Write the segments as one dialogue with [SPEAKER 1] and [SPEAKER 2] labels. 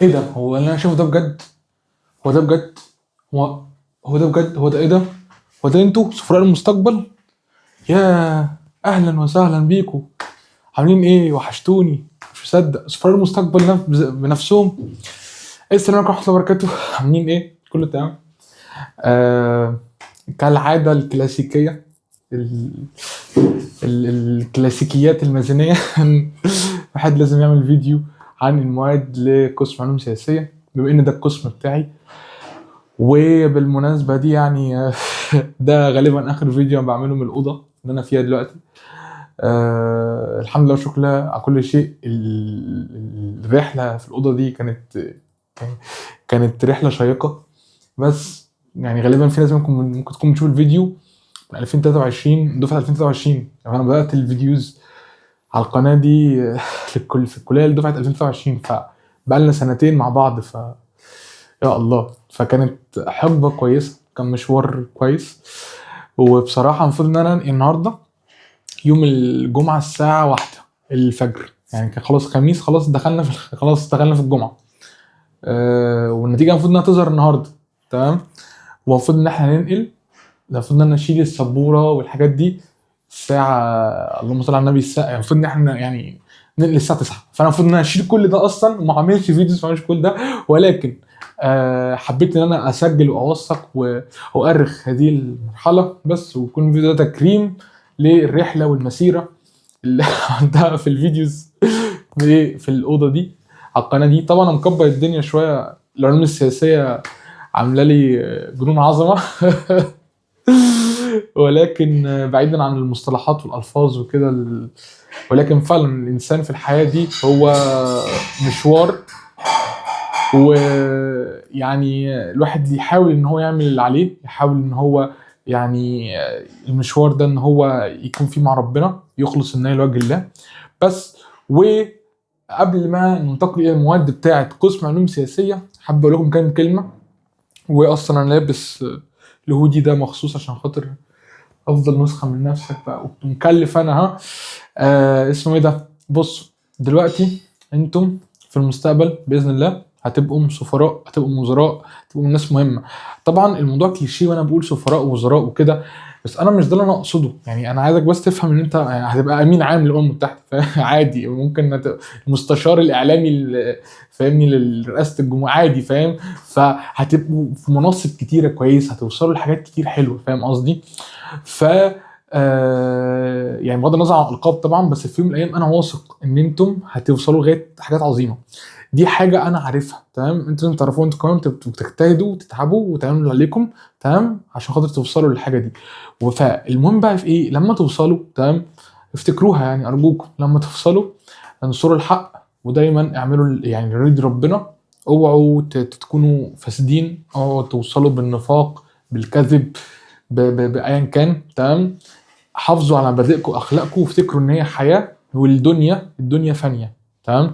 [SPEAKER 1] ايه ده؟ هو اللي انا شايفه ده بجد؟ هو ده بجد؟ هو هو ده بجد؟ هو ده ايه ده؟ هو ده انتوا سفراء المستقبل؟ يا اهلا وسهلا بيكم. عاملين ايه؟ وحشتوني. مش مصدق سفراء المستقبل بنفسهم. السلام عليكم ورحمه الله وبركاته. عاملين ايه؟ كله تمام؟ آه كالعاده الكلاسيكيه، ال... الكلاسيكيات المازنيه. واحد لازم يعمل فيديو عن المواد لقسم علوم سياسيه بما ان ده القسم بتاعي. وبالمناسبة دي يعني ده غالبا آخر فيديو أنا بعمله من الأوضة اللي أنا فيها دلوقتي. الحمد لله والشكر لله على كل شيء. الرحلة في الأوضة دي كانت رحلة شيقة. بس يعني غالبا في ناس ممكن تكون بتشوف الفيديو من 2023، دفعة 2023. يعني أنا بدأت الفيديوز على القناة دي في الكلية لدفعة 2023، فبقى لنا سنتين مع بعض. يا الله، فكانت حقبة كويسة، كان مشوار كويس. وبصراحة المفروض ان انا النهاردة يوم الجمعة الساعة 1 الفجر، يعني كان خلاص خميس، خلاص دخلنا خلاص دخلنا في الجمعة. والنتيجة المفروض انها تظهر النهاردة. تمام. ومفروض ان احنا ننقل، المفروض ان انا اشيل السبورة والحاجات دي الساعة، اللهم صل على النبي، الساعة يعني المفروض ان احنا يعني ننقل الساعة 9. فانا المفروض ان انا اشيل كل ده اصلا وما اعملش فيديوز، ما اعملش كل ده. ولكن حبيت ان انا اسجل واوثق واؤرخ هذه المرحلة بس، ويكون الفيديو ده تكريم للرحلة والمسيرة اللي عملتها في الفيديوز في الأوضة دي على القناة دي. طبعا انا مكبر الدنيا شوية، العلوم السياسية عاملة لي جنون عظمة. ولكن بعيدا عن المصطلحات والألفاظ وكده ولكن فعلا الإنسان في الحياة دي هو مشوار. ويعني الواحد يحاول ان هو يعمل اللي عليه، يحاول ان هو يعني المشوار ده ان هو يكون فيه مع ربنا، يخلص النية لوجه الله بس. وقبل ما ننتقل الى المواد بتاعه قسم علوم سياسيه، حابب اقول لكم كام كلمه. واصلا انا لابس الهودي ده مخصوص عشان خاطر افضل نسخه من نفسك بقى، ومكلف انا ها. اسمه ايه ده؟ بص، دلوقتي انتم في المستقبل باذن الله هتبقوا سفراء، هتبقوا وزراء، هتبقوا ناس مهمه. طبعا الموضوع كليشيه وانا بقول سفراء ووزراء وكده، بس انا مش ده اللي انا اقصده. يعني انا عايزك بس تفهم ان انت هتبقى امين عام للامم المتحده. عادي، ممكن المستشار الاعلامي فاهمني لرئاسه الجمهوريه عادي، فاهم؟ فهتبقوا في مناصب كتيره كويسه، هتوصلوا لحاجات كتير حلوه، فاهم قصدي؟ ف يعني بغض النظر عن الالقاب طبعا، بس في يوم من الايام انا واثق ان انتم هتوصلوا لغايه حاجات عظيمه. دي حاجه انا عارفها. تمام. انتوا لازم تعرفوا، انتوا كمان بتجتهدوا وتتعبوا وتعملوا اللي عليكم، تمام، عشان خاطر توصلوا للحاجه دي. فالمهم بقى في ايه؟ لما توصلوا، تمام، افتكروها يعني ارجوكم، لما توصلوا انصروا الحق، ودايما اعملوا يعني يريد ربنا. اوعوا تكونوا فاسدين، اوعوا توصلوا بالنفاق، بالكذب، بايا كان. تمام. حافظوا على مبادئكم واخلاقكم، وافتكروا ان هي حياه، الدنيا فانيه. تمام.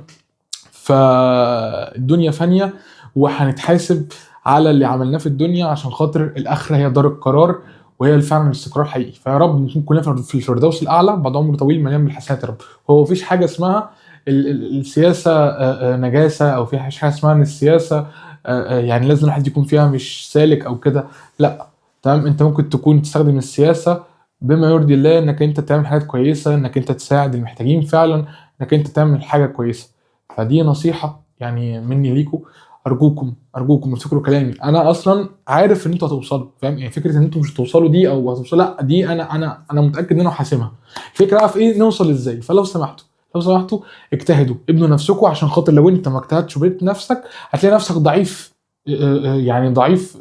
[SPEAKER 1] فالدنيا فانيه، وهنتحاسب على اللي عملناه في الدنيا، عشان خاطر الاخره هي دار القرار، وهي فعلا الاستقرار الحقيقي. فيا رب نكون كلنا في الفردوس الاعلى بعد عمر طويل مليان بالحسنات يا رب. هو مفيش حاجه اسمها السياسه نجاسه، او في حاجه اسمها ان السياسه يعني لازم الواحد يكون فيها مش سالك او كده. لا. تمام. انت ممكن تكون تستخدم السياسه بما يرضي الله، انك انت تعمل حاجات كويسه، انك انت تساعد المحتاجين فعلا، انك انت تعمل حاجه كويسه. فدي نصيحه يعني مني ليكم. ارجوكم افتكروا كلامي. انا اصلا عارف ان انتوا هتوصلوا، فاهم؟ يعني فكره ان انتوا مش هتوصلوا دي او هتوصلوا، لا، دي انا متاكد ان انا حاسمها. الفكره بقى في ايه؟ نوصل ازاي. فلو سمحتوا، لو سمحتوا اجتهدوا، ابنوا نفسكم، عشان خاطر لو انت ما اجتهدتش وبنيت نفسك هتلاقي نفسك ضعيف. يعني ضعيف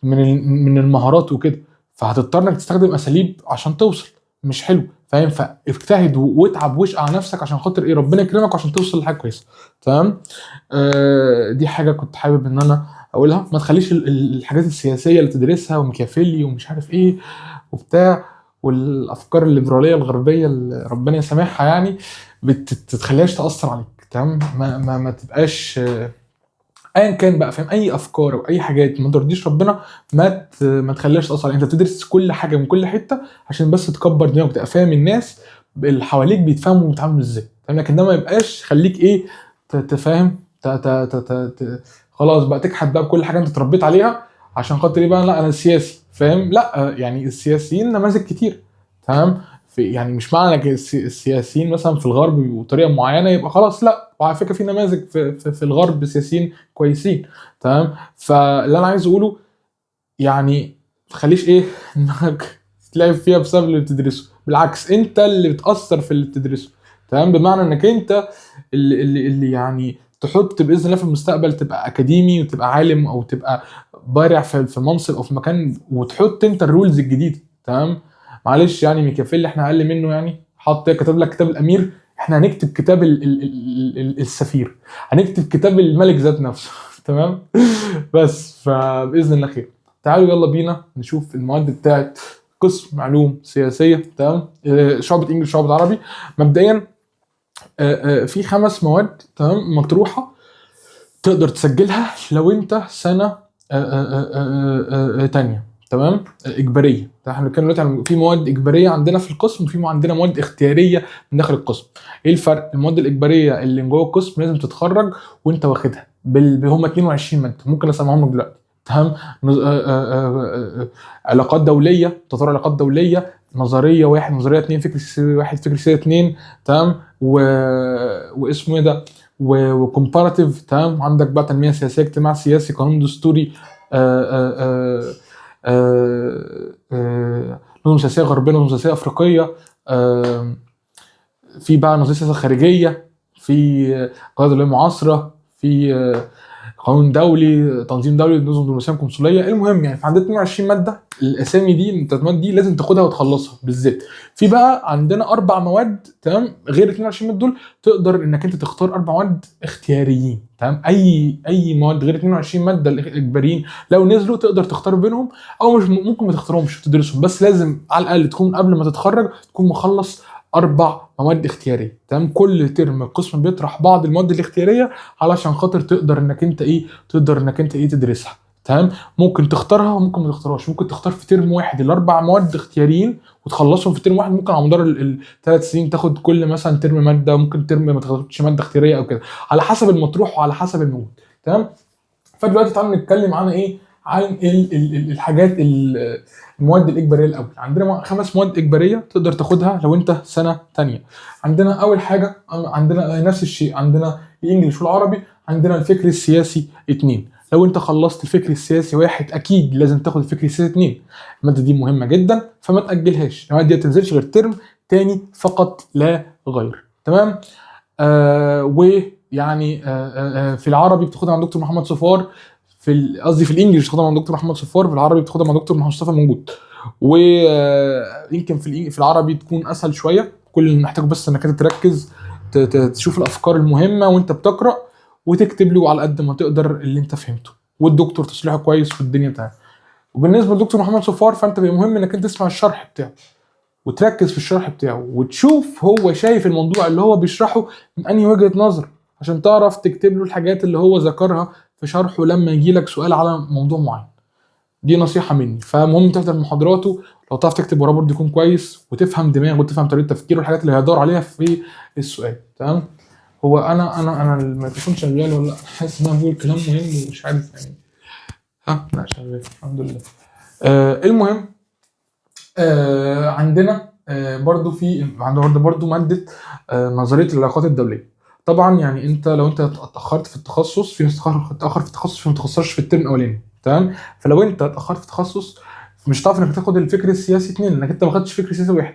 [SPEAKER 1] من المهارات وكده. فهتضطر انك تستخدم اساليب عشان توصل، مش حلو، فاهم؟ فاجتهد واتعب واشقى على نفسك عشان خاطر ايه؟ ربنا يكرمك عشان توصل لحاجه كويسه. تمام. دي حاجه كنت حابب ان انا اقولها. ما تخليش الحاجات السياسيه اللي تدرسها وميكافيلي ومش عارف ايه وبتاع، والافكار الليبراليه الغربيه اللي ربنا يسامحها يعني، بتتخليهاش تاثر عليك. تمام. ما تبقاش ايا كان بقى، فاهم؟ اي افكار او اي حاجات ما ترضيش ربنا، ما تخليهاش تاثر عليك. انت بتدرس كل حاجه من كل حته عشان بس تكبر دماغك وتبقى فاهم الناس اللي حواليك بيتفهموا وبيتعاملوا ازاي، فاهم؟ لكن ده ما يبقاش. خليك ايه؟ تفهم، خلاص بقى تكحت بقى بكل حاجه انت اتربيت عليها عشان خاطر ايه بقى؟ لا انا سياسي، فاهم؟ لا يعني السياسيين نماذج كتير، تمام؟ في يعني مش معنى إنك السياسيين مثلا في الغرب بيبقوا بطريقه معينه يبقى خلاص، لا. وعلى فكره في نماذج في الغرب سياسيين كويسين، تمام؟ فاللي انا عايز اقوله يعني تخليش ايه انك تتلعب فيها بسبب اللي بتدرسه، بالعكس انت اللي بتأثر في اللي بتدرسه، تمام؟ بمعنى انك انت اللي يعني تحط باذن الله في المستقبل تبقى اكاديمي وتبقى عالم او تبقى بارع في منصب او في مكان، وتحط انت الرولز الجديده، تمام؟ معلش يعني ميكافيلي احنا اقل منه، يعني حط كتب لك كتاب الامير، احنا هنكتب كتاب السفير، هنكتب كتاب الملك ذات نفسه تمام؟ بس فباذن الله خير. تعالوا يلا بينا نشوف المواد بتاعت قسم علوم سياسيه، تمام؟ شعبة انجلش شعبة عربي. مبدئيا في 5 مواد، تمام، مطروحه تقدر تسجلها لو انت سنه تانية، تمام؟ اجباريه. احنا بنتكلم دلوقتي عن في مواد اجباريه عندنا في القسم، وفي عندنا مواد اختياريه من داخل القسم. ايه الفرق؟ المواد الاجباريه اللي جوه القسم لازم تتخرج وانت واخدها هم 22 ماده، ممكن اسمعهم لك دلوقتي، تمام؟ علاقات دوليه، تطور علاقات دوليه، نظريه 1، نظريه 2، فكر سياسي 1، فكر سياسي 2، تمام؟ واسمه ايه ده، وكومباراتيف، تمام؟ عندك بقى تنميه سياسيه، اجتماع سياسي، قانون دستوري، نظم سياسيه غربيه، نظم سياسيه افريقيه، في بقى نظريه سياسه خارجيه، في قواعد دوليه معاصره، في قانون دولي، تنظيم دولي، نظم دبلوماسيه قنصليه. المهم يعني عندنا 22 ماده، الاسامي دي الترجمات دي لازم تاخدها وتخلصها بالذات. في بقى عندنا 4 مواد، تمام، غير 22 ماده دول تقدر انك انت تختار 4 مواد اختياريين، تمام؟ اي مواد غير 22 ماده الاجباريين لو نزلوا تقدر تختار بينهم، او مش ممكن ما تختارهمش تدرسهم، بس لازم على الاقل تكون قبل ما تتخرج تكون مخلص 4 مواد اختياريه، تمام؟ كل ترم القسم بيطرح بعض المواد الاختياريه علشان خاطر تقدر انك انت ايه تدرسها، تمام؟ ممكن تختارها وممكن ما تختارهاش، ممكن تختار في ترم واحد ال4 مواد اختياريين وتخلصهم في ترم واحد، ممكن على مدار ال3 سنين تاخد كل مثلا ترم ماده، ممكن ترم ما تاخدش ماده اختياريه او كده، على حسب المطروح وعلى حسب المواد، تمام؟ فدلوقتي تعالوا نتكلم عن ايه، عن الحاجات المواد الاجباريه. الاول عندنا 5 مواد اجباريه تقدر تاخدها لو انت سنه ثانيه. عندنا اول حاجه، عندنا نفس الشيء، عندنا الانجليش والعربي، عندنا الفكر السياسي 2. لو انت خلصت الفكر السياسي 1 اكيد لازم تاخد الفكر السياسي 2. الماده دي مهمه جدا فما تاجلهاش، الماده دي ما تنزلش غير ترم تاني فقط لا غير، تمام؟ ويعني في العربي بتاخدها مع دكتور محمد صفار، قصدي في الانجليش بتاخدها مع دكتور محمد صفار، في العربي بتاخدها مع دكتور محمد مصطفى موجود. ويمكن في العربي تكون اسهل شويه، كل اللي محتاجه بس انك انت تركز، تشوف الافكار المهمه وانت بتقرا، وتكتب له على قد ما تقدر اللي انت فهمته، والدكتور تصليحه كويس والدنيا تمام. وبالنسبه لدكتور محمد صفار فانت مهم انك انت تسمع الشرح بتاعه وتركز في الشرح بتاعه، وتشوف هو شايف الموضوع اللي هو بيشرحه من انهي وجهة نظر، عشان تعرف تكتب له الحاجات اللي هو ذكرها في شرحه لما يجي لك سؤال على موضوع معين. دي نصيحة مني. فمهم تحضر محاضراته، لو تعرف تكتب وراه برضه يكون كويس، وتفهم دماغه وتفهم طريقة تفكيره والحاجات اللي هيدور عليها في السؤال، تمام؟ هو انا الميكروفون شغال ولا لا؟ حاسس ان انا بقول كلام مهم ومش عارف يعني. لا شغال الحمد لله. المهم عندنا برضو عندنا برضو ماده نظريه العلاقات الدوليه. طبعا يعني انت لو انت اتاخرت في التخصص، في ناس اتاخر في التخصص فما تخصصش في الترم الاولاني، تمام؟ فلو انت اتاخرت في التخصص مش هتعرف انك تاخد الفكر السياسي 2 لانك انت ما خدتش فكر سياسي 1،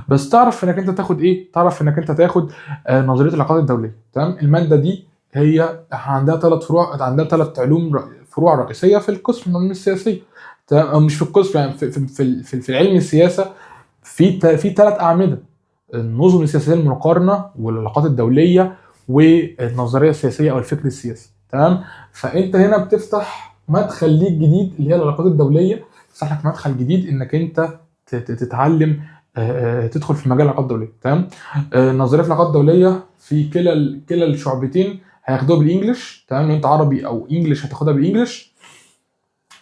[SPEAKER 1] بس تعرف انك انت تاخد ايه، تعرف انك انت تاخد نظريه العلاقات الدوليه، تمام؟ الماده دي هي عندها 3 فروع، عندها 3 علوم فروع رئيسيه في القسم العلوم السياسيه، تمام؟ او مش في القسم، يعني في علم السياسه في 3 اعمده: النظم السياسيه المقارنه، والعلاقات الدوليه، والنظريه السياسيه او الفكر السياسي، تمام؟ فانت هنا بتفتح مدخل ليك جديد اللي هي العلاقات الدوليه، تفتح لك مدخل جديد انك انت تتعلم تدخل في مجال العلاقات الدوليه، تمام؟ نظريه العلاقات الدوليه في كلا الشعبتين هياخدوها بالانجلش، تمام؟ لو انت عربي او انجلش هتاخدها بالانجلش،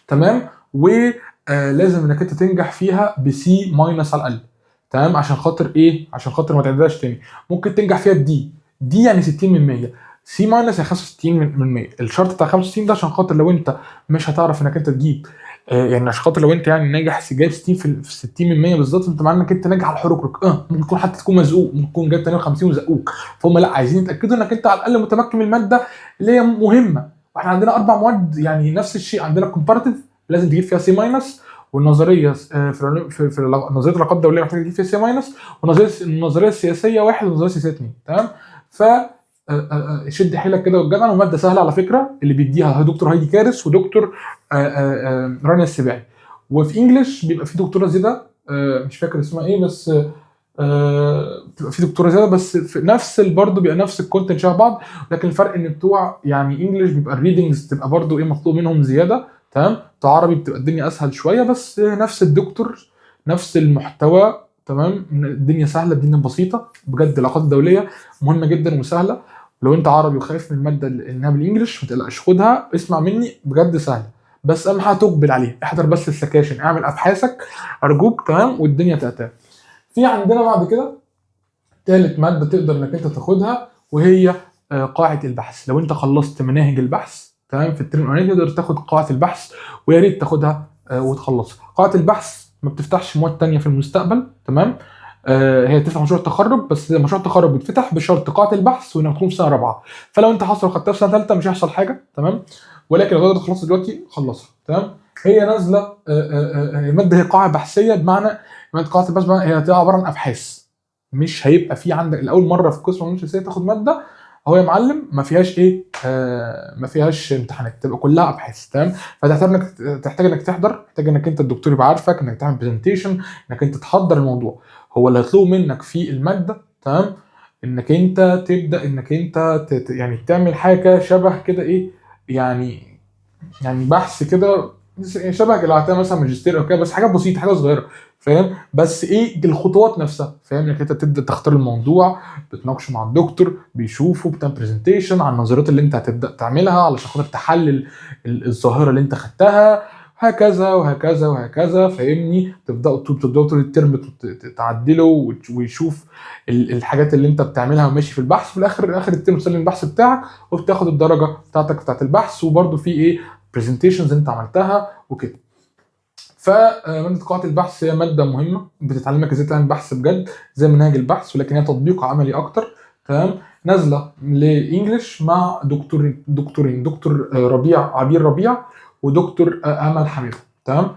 [SPEAKER 1] تمام؟ ولازم انك انت تنجح فيها بسي ماينس على الاقل، تمام؟ عشان خاطر ايه؟ عشان خاطر ما تعدهاش تاني. ممكن تنجح فيها بدي، دي يعني 60 من 100، سي ماينس هي 65 من 100. الشرط بتاع 65 ده عشان خاطر لو انت مش هتعرف انك انت تجيب يعني عشان خاطر لو انت يعني ناجح جايب 60 في 60 من 100 بالظبط، انت معنى انك انت ناجح على الحركرك. ممكن تكون حتى تكون مزقوق، ممكن تكون جايب 52 وزقوك، فهم لا عايزين يتاكدوا انك انت على الاقل متمكن من الماده اللي هي مهمه. واحنا عندنا 4 مواد يعني نفس الشيء، عندنا كومباراتيف لازم تجيب فيها سي ماينس، والنظريه في نظريه العلاقات الدوليه محتاج تجيب فيها سي ماينس، النظريه السياسيه 1 والنظريه السياسيه 2. تمام. ف شد حيلك كده والجدع، وماده سهله على فكره اللي بيديها دكتور هايدي كارس ودكتور رانيا السباعي. وفي انجلش بيبقى في دكتوره زياده مش فاكر اسمها ايه، بس بتبقى في دكتوره زياده بس في نفس برضه بيبقى نفس الكونتنت شبه بعض، لكن الفرق ان بتوع يعني انجلش بيبقى الريدنجز تبقى برضه ايه مطلوب منهم زياده. تمام. بتوع عربي بتبقى الدنيا اسهل شويه، بس نفس الدكتور نفس المحتوى. تمام. الدنيا سهله، الدنيا بسيطه بجد. العلاقات الدوليه مهمه جدا وسهله. لو انت عربي وخايف من الماده انها بالانجلش ما تقلقش، خدها اسمع مني بجد سهله، بس اهم حاجه تقبل عليها. احضر بس السكاشن، اعمل ابحاثك ارجوك. تمام. والدنيا تأتى. في عندنا بعد كده ثالث ماده تقدر انك انت تاخدها، وهي قاعه البحث. لو انت خلصت مناهج البحث تمام في الترم الاولاني تقدر تاخد قاعه البحث، ويا ريت تاخدها وتخلصها. قاعه البحث ما بتفتحش مواد تانية في المستقبل. تمام. هي تفتح مشروع التخرج بس، مشروع التخرج بيتفتح بشرط قاعه البحث وانك تكون في سنه رابعه. فلو انت حصل خدتها في سنه ثالثه مش هيحصل حاجه. تمام. ولكن لو تقدر تخلصها دلوقتي خلصها. تمام. هي نازله الماده هي قاعه بحثيه، بمعنى ماده قاعه البحث هي هتبقى عباره عن ابحاث. مش هيبقى في عندك الاول مره في قسم العلوم السياسيه تاخد ماده هو يا معلم ما فيهاش ايه ما فيهاش امتحانات، تبقى كلها ابحاث. تمام. تحتاج انك تحضر، محتاج انك انت الدكتور يبقى عارفك، انك تعمل برزنتيشن، انك انت تحضر الموضوع. هو اللي هيطلبه منك في الماده. تمام. انك انت تبدا انك انت يعني تعمل حاجه شبه كده ايه يعني بحث كده شبه اللي هتعمل مثلا ماجستير او كده، بس حاجات بسيطه حاجه صغيره. فاهم؟ بس ايه الخطوات نفسها. فاهم؟ انك انت تبدا تختار الموضوع، بتناقشه مع الدكتور، بيشوفه، بتعمل برزنتيشن عن النظريات اللي انت هتبدا تعملها علشان خاطر تحلل الظاهره اللي انت خدتها، هكذا وهكذا وهكذا. فاهمني؟ تبداوا طول الترم تعدله ويشوف الحاجات اللي انت بتعملها وماشي في البحث. في اخر الترم تسلم البحث بتاعك وبتاخد الدرجه بتاعت البحث، وبرده في ايه برزنتيشنز انت عملتها وكده. فماده قاعه البحث هي ماده مهمه، بتتعلمك ازاي تعمل بحث بجد زي منهج البحث، ولكن هي تطبيق عملي اكتر. تمام. نازله لانجلش مع دكتورين دكتور عبير ربيع ودكتور امل حميده. تمام.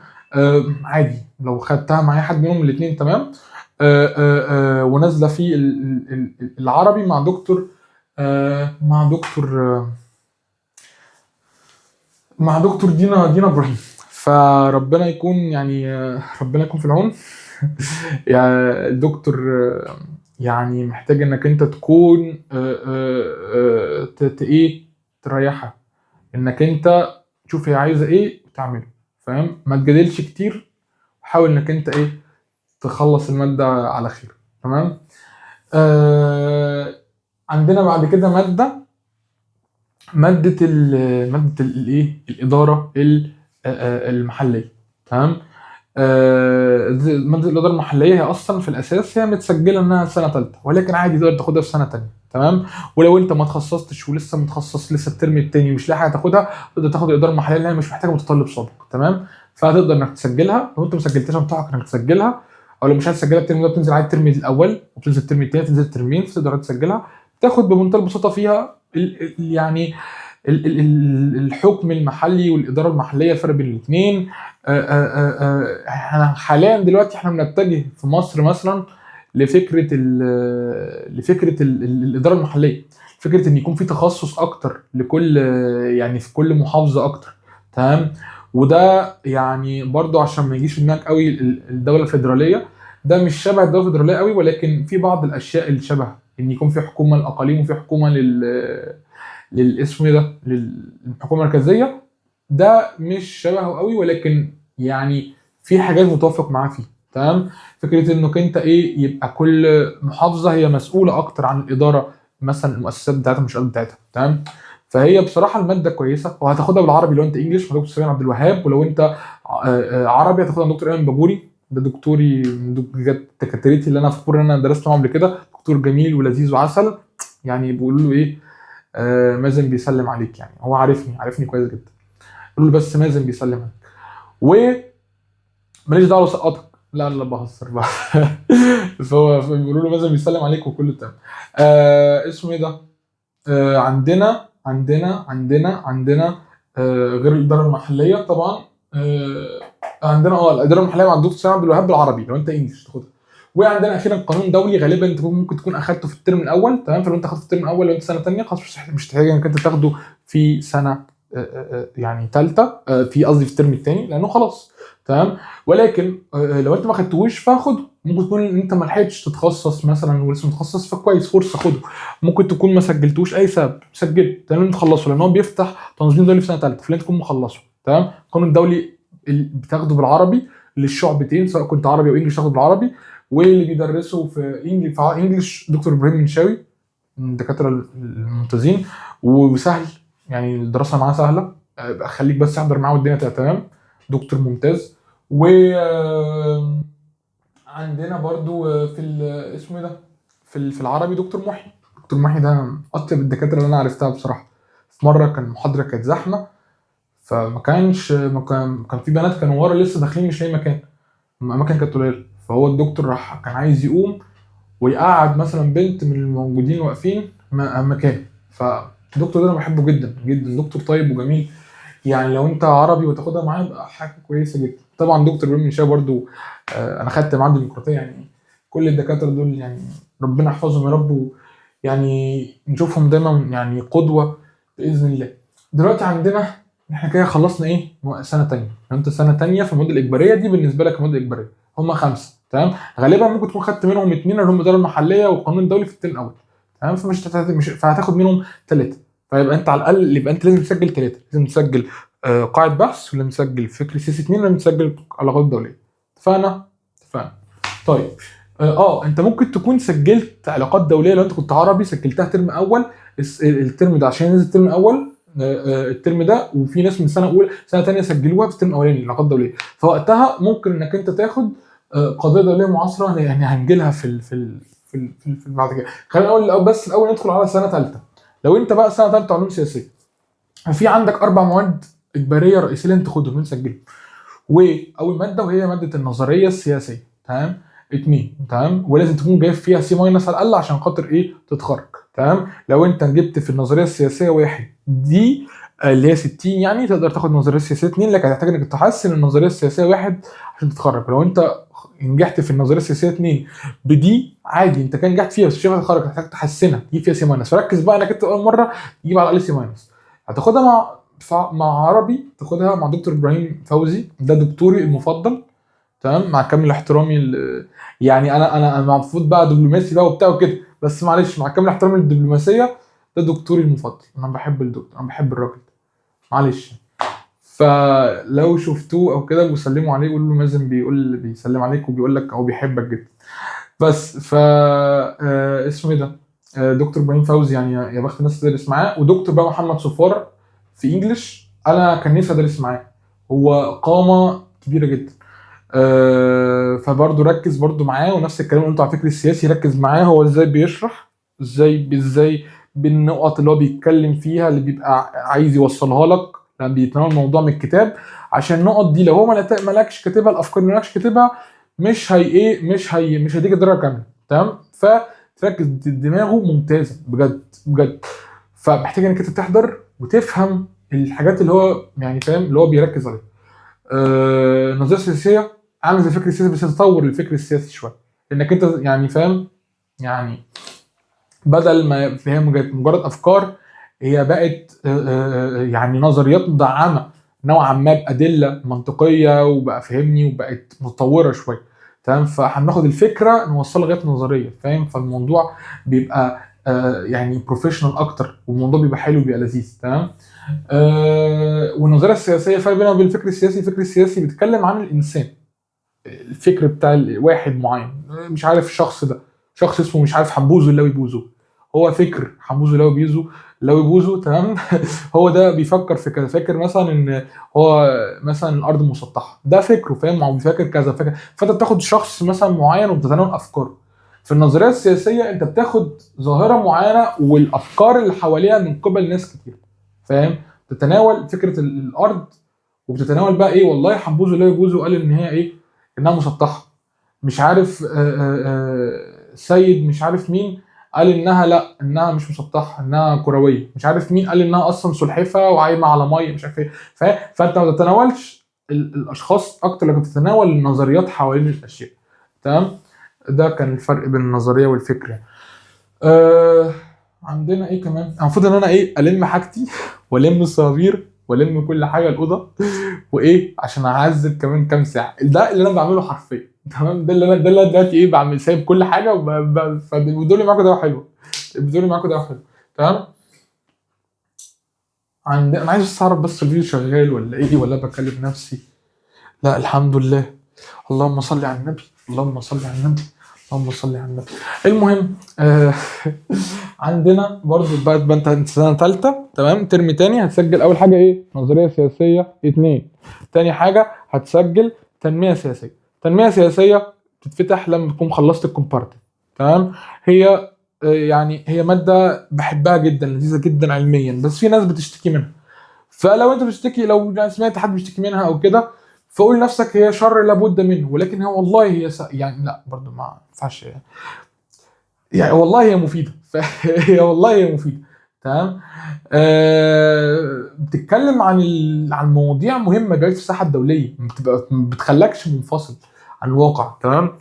[SPEAKER 1] عادي لو خدتها مع اي حد منهم الاثنين. تمام. ونازله في العربي مع دكتور مع دكتور مع دكتور دينا ابراهيم. فربنا يكون يعني ربنا يكون في العون. يعني الدكتور يعني محتاج انك انت تكون ايه تريحها، انك انت تشوف هي عايزه ايه وتعمله. فاهم؟ ما تجادلش كتير، وحاول انك انت ايه تخلص الماده على خير. تمام. عندنا بعد كده ماده الايه الاداره المحليه. تمام. ماده الاداره المحليه هي اصلا في الاساس هي متسجله انها سنه ثالثه، ولكن عادي تقدر تاخدها في سنه ثانيه. تمام. ولو انت ما تخصصتش ولسه متخصص لسه الترم الثاني مش لاقي حاجه تاخدها، تقدر تاخد الاداره المحليه اللي هي مش محتاجه متطلب سابق. تمام. فهتقدر انك تسجلها لو انت ما سجلتهاش بتاعك انك تسجلها، او لو مش عايز تسجلها الترم ده بتنزل عادي الترم الاول وبتنزل الترم الثاني تنزل ترمين، فتقدر تسجلها. تاخد بمنتهى البساطه فيها يعني الحكم المحلي والاداره المحليه، الفرق بين الاثنين. احنا حاليا دلوقتي احنا بنتجه في مصر مثلا لفكره الاداره المحليه، فكره ان يكون في تخصص اكتر لكل يعني في كل محافظه اكتر. تمام. وده يعني برضو عشان ما يجيش في دماغك قوي الدوله الفيدراليه، ده مش شبه الدوله الفيدراليه قوي، ولكن في بعض الاشياء اللي شبه ان يكون في حكومه للاقاليم وفي حكومه للاسم ده للحكومه المركزيه. ده مش شبهه قوي، ولكن يعني في حاجات متوافق معاه فيه. تمام. فكره انك انت ايه يبقى كل محافظه هي مسؤوله اكتر عن الاداره مثلا المؤسسات بتاعتها مش بتاعتها. تمام. فهي بصراحه الماده كويسه، وهتاخدها بالعربي لو انت انجلش مع دكتور سليمان عبد الوهاب، ولو انت عربي هتاخدها مع دكتور ايمن باجوري. ده دكتوري دكاترتي اللي انا فخور ان انا درست معاهم قبل كده، دكتور جميل ولذيذ وعسل. يعني بيقولوا له ايه مازن بيسلم عليك، يعني هو عارفني كويس جدا. قول له بس مازن بيسلم عليك، وماليش دعوه اسقطك. لا لا بهزر بقى. فبيقولوا له مازن بيسلم عليك وكله تمام. اسمه ايه ده؟ عندنا غير الاداره المحليه طبعا. آه، عندنا الاداره المحليه مع الدكتور سامي عبد الوهاب بالعربي لو انت انجلش تاخدها. وعندنا اخيرا قانون دولي، غالبا انت ممكن تكون اخدته في الترم الاول، تمام؟ فلو انت اخدته في الترم الاول، لو انت سنه ثانيه خلاص مش تحتاج انك انت تاخده في سنه يعني ثالثه، في قصدي في الترم الثاني، لانه خلاص تمام. ولكن لو انت ما خدتوش فاخده. ممكن تكون ان انت ما لحقتش تتخصص مثلا ولسه متخصص، فكويس فرصه خده. ممكن تكون ما سجلتوش اي سبب، سجل تمام تخلصه، لان هو بيفتح تنظيم دولي في سنه ثالثه، فلازم تكون مخلصه تمام. القانون الدولي اللي بتاخده بالعربي للشعبتين، سواء كنت عربي او انجلش تاخده بالعربي. واللي بيدرسه في انجلش دكتور ابراهيم منشاوي، من الدكاتره الممتازين، وسهل يعني الدراسه معاه سهله. خليك بس احضر معاه والدنيا تبقى تمام. دكتور ممتاز. و عندنا برضو اسمه ايه ده، في العربي دكتور محي. دكتور محي ده من اطيب الدكاتره اللي انا عرفتها بصراحه. في مره كان المحاضره كانت زحمه، فما كانش ما كان في بنات كانوا ورا لسه داخلين مش لاقي مكان، الاماكن كانت قليله. فهو الدكتور راح كان عايز يقوم ويقعد مثلا بنت من الموجودين واقفين مكان. فالدكتور ده انا بحبه جدا جدا، دكتور طيب وجميل. يعني لو انت عربي وتاخدها معاه يبقى حاجه كويسه جدا. طبعا دكتور ابراهيم منشاه برضو انا خدت معاه ديمقراطيه. يعني كل الدكاتره دول يعني ربنا يحفظهم يا رب، يعني نشوفهم دايما يعني قدوه باذن الله. دلوقتي عندنا احنا كده خلصنا ايه سنه تانية. لو انت سنه تانية في المواد الاجباريه دي بالنسبه لك المواد الاجباريه هم 5 تمام. غالبا ممكن تكون خدت منهم 2 اللي هم الاداره المحليه والقانون الدولي في الترم الاول تمام. مش فهتاخد منهم 3. فيبقى انت على الاقل يبقى انت لازم تسجل 3، لازم تسجل قاعده بحث، ولا مسجل فكر سياسي 2، ولا مسجل علاقات دوليه. اتفقنا. طيب انت ممكن تكون سجلت علاقات دوليه لو انت كنت عربي، سجلتها ترم اول. الترم ده عشان نزل الترم الاول الترم ده، وفي ناس من سنه اولى سنه ثانيه سجلوها في الترم الاولاني علاقات دوليه. فوقتها ممكن انك انت تاخد قضيه دوليه معاصره، يعني هنجيلها بعد كده. خلينا الاول بس الاول ندخل على سنه ثالثه. لو انت بقى سنه ثالثه علوم سياسيه، في عندك 4 مواد اجباريه رئيسيه لازم تاخدهم ونسجلهم. واول ماده وهي ماده النظريه السياسيه تمام. 2 تمام. ولازم تكون جايب فيها سي ماينس على الاقل عشان خاطر ايه تتخرج تمام. لو انت جبت في النظريه السياسيه 1 دي اللي هي 60 يعني تقدر تاخد النظريه السياسيه 2، لكن هتحتاج انك تحسن النظريه السياسيه 1 عشان تتخرج. لو انت نجحت في النظريه السياسيه 2 بدي عادي، انت كان نجحت فيها بس مش هتتخرج، هتحتاج تحسنها تجيب فيها سي ماينس. فركز بقى انك انت اول مره تجيب على الاقل سي ماينس. هتاخدها مع عربي، تاخدها مع دكتور ابراهيم فوزي، ده دكتوري المفضل تمام. مع كامل احترامي يعني انا المفروض بقى دبلوماسي بقى وبتاع وكده، بس معلش مع كامل احترامي للدبلوماسيه، ده دكتوري المفضل. انا بحب الدكتور، انا بحب الراجل ده معلش. فلو شفتوه او كده بيسلموا عليه، قولوا له مازن بيسلم عليك وبيقول لك او بيحبك جدا. بس اسمه ايه ده؟ دكتور ابراهيم فوزي يعني يا بخت الناس تدرس معاه. ودكتور بقى محمد صفار في انجلش، انا كان نفسي ادرس معاه، هو قامه كبيره جدا. فبرضه ركز برضه معاه، ونفس الكلام اللي قلته على الفكر السياسي ركز معاه. هو ازاي بيشرح، ازاي بالنقط اللي هو بيتكلم فيها اللي بيبقى عايز يوصلها لك لما بيتناول الموضوع من الكتاب. عشان النقط دي لو هو مالكش كاتبها، الافكار اللي مالكش كاتبها مش هيديك الدرجه كامله تمام. فتركز، دماغه ممتازه بجد بجد. فمحتاج انك انت تحضر وتفهم الحاجات اللي هو يعني فاهم اللي هو بيركز عليها. النظريه السياسيه عامل زي الفكر السياسي، بس تطور الفكر السياسي شويه، لانك انت يعني فاهم يعني بدل ما هي مجرد افكار، هي بقت يعني نظريات مدعمه نوعا ما بادله منطقيه، وبقى فهمني وبقت متطوره شويه تمام. فهناخد الفكره نوصلها لغايه نظريه فاهم. فالموضوع بيبقى يعني بروفيشنال اكتر، والموضوع بيبقى حلو وبيبقى لذيذ تمام. والنظريه السياسيه فرق بينها وبين الفكر السياسي. الفكر السياسي بيتكلم عن الانسان، الفكر بتاع واحد معين، مش عارف الشخص ده شخص اسمه مش عارف حمبوزو اللوي بوزو، هو فكر حمبوزو اللوي بوزو تمام. هو ده بيفكر في كذا، فاكر مثلا ان هو مثلا الارض مسطحه، ده فكره فاهم، هو بيفكر كذا فكر. فانت بتاخد شخص مثلا معين وبتتناول افكاره. في النظريه السياسيه انت بتاخد ظاهره معينه والافكار اللي حواليها من قبل ناس كتير، فاهم؟ تتناول فكره الارض، وبتتناول بقى ايه، والله حبوزه لا يجوز وقال ان هي ايه، انها مسطحه. مش عارف سيد مش عارف مين قال انها لا، انها مش مسطحه، انها كرويه. مش عارف مين قال انها اصلا سلحفه وعايمه على ميه، مش عارف ايه. فانت ما تتناولش الاشخاص اكتر، لكن تتناول النظريات حوالين الاشياء. تمام. ده كان الفرق بين النظريه والفكر يعني. آه عندنا ايه كمان؟ المفروض ان انا ايه، الم حاجتي والم الصوابير والم كل حاجه الاوضه وايه، عشان اعذب كمان كام ساعه. ده اللي انا بعمله حرفيا. تمام. ده اللي انا دلوقتي ايه بعمل، سايب كل حاجه فبدوني معاكم ده حلو. بدوني معاكم ده حلو. تمام. انا عايز بس اعرف بس الفيديو شغال ولا ايه، ولا بكلم نفسي؟ لا الحمد لله. اللهم صل على النبي، اللهم صل على النبي، اللهم صل على النبي. المهم عندنا برضو بقى انت سنه ثالثه، تمام، ترم تاني، هتسجل اول حاجه ايه، نظريه سياسيه 2. تاني حاجه هتسجل تنميه سياسيه. تنميه سياسيه بتتفتح لما تكون خلصت الكومبارتيف. تمام. هي يعني هي ماده بحبها جدا، لذيذه جدا علميا، بس في ناس بتشتكي منها. فلو انت بتشتكي، لو سمعت حد بيشتكي منها او كده، فقول لنفسك هي شر لابد منه، ولكن هي والله هي يعني لا برضو ما ينفعش يعني، والله هي مفيده. هي والله هي مفيده. تمام. بتتكلم عن عن مواضيع مهمه دلوقتي في الساحه الدوليه، ما بتخلكش منفصل عن الواقع. تمام.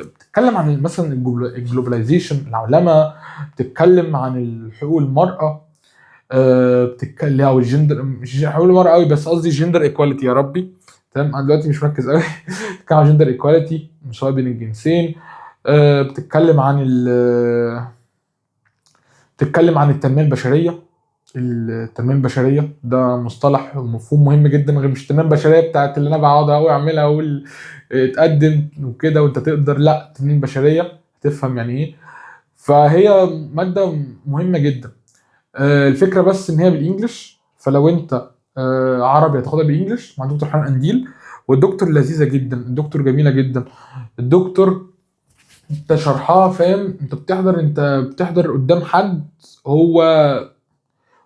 [SPEAKER 1] بتتكلم عن مثلا الجلوبلايزيشن، العولمه. بتتكلم عن حقوق المراه. بتتكلم او الجندر، مش حقوق المراه قوي، بس قصدي جندر ايكواليتي، يا ربي. تمام. انا دلوقتي مش مركز قوي. بتتكلم عن جندر ايكواليتي، مساواه بين الجنسين. بتتكلم عن بتتكلم عن التنميه البشريه. التنميه البشريه ده مصطلح ومفهوم مهم جدا، غير مش التنميه البشريه بتاعت اللي انا بقعد اقول اعملها، اقول اتقدم وكده وانت تقدر. لا، التنميه البشريه هتفهم يعني ايه. فهي ماده مهمه جدا. الفكره بس ان هي بالانجلش، فلو انت عربي هتاخدها بالانجلش مع دكتور حنان قنديل. والدكتور لذيذه جدا، الدكتور جميله جدا. الدكتور انت شرحها فاهم، انت بتحضر قدام حد. هو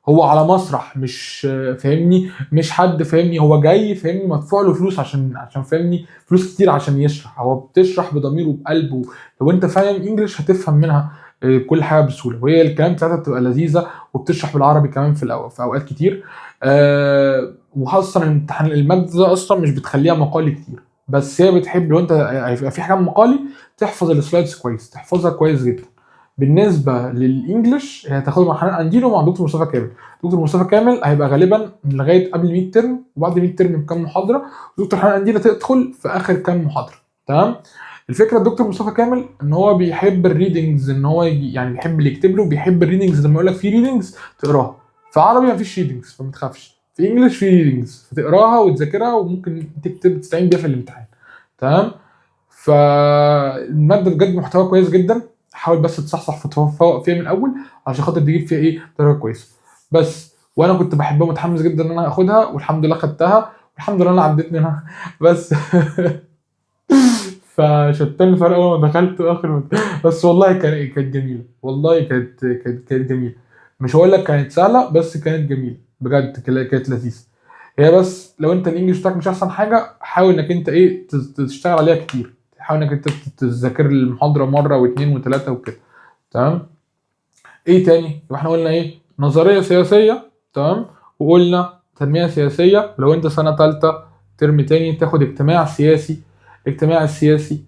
[SPEAKER 1] هو على مسرح، مش فاهمني، مش حد فاهمني، هو جاي فاهمني مدفوع له فلوس عشان فاهمني، فلوس كتير عشان يشرح. هو بتشرح بضميره وبقلبه. لو انت فاهم انجلش هتفهم منها كل حاجه بسهوله، وهي الكلام بتاعتها بتبقى لذيذه، وبتشرح بالعربي كمان في اوقات كتير. وخاصه الامتحان الماده ده اصلا مش بتخليها مقالي كتير، بس هي بتحب لو انت هيبقى في حاجه مقالي تحفظ السلايدز كويس، تحفظها كويس جدا. بالنسبه للانجليش هتاخده مع حنان قنديل ومع دكتور مصطفى كامل. دكتور مصطفى كامل هيبقى غالبا لغايه قبل 100 ترم، وبعد 100 ترم بكام محاضره. ودكتور حنان قنديل هتدخل في اخر كام محاضره. تمام. الفكره الدكتور مصطفى كامل ان هو بيحب الريدنجز، ان هو يعني بيحب اللي يكتب له، بيحب الريدنجز. لما يقول لك في ريدنجز تقراها. في عربي مفيش ريدنجز فما تخافش، في انجلش في ريدنجز فتقراها وتذاكرها وممكن تكتب تستعين بيها في الامتحان. تمام. فالماده بجد محتوى كويس جدا. حاول بس تصحصح وتفوق فيها من الاول عشان خاطر تجيب فيها ايه، درجه كويسه. بس وانا كنت بحبها ومتحمس جدا ان انا اخدها، والحمد لله خدتها، والحمد لله انا عديت منها. بس فشتان الفرق اول ما دخلت اخر بس والله كانت جميله، والله كانت جميله. مش هقول لك كانت سهله، بس كانت جميله بجد، كانت لذيذه. هي بس لو انت الانجليش بتاعك مش احسن حاجه، حاول انك انت ايه تشتغل عليها كتير. حاول انك انت تذاكر المحاضره مره واثنين وثلاثه وكده. تمام. ايه تاني؟ يبقى احنا قلنا ايه، نظريه سياسيه. تمام. وقلنا تنميه سياسيه. لو انت سنه ثالثه ترم تاني تاخد اجتماع سياسي. الاجتماع السياسي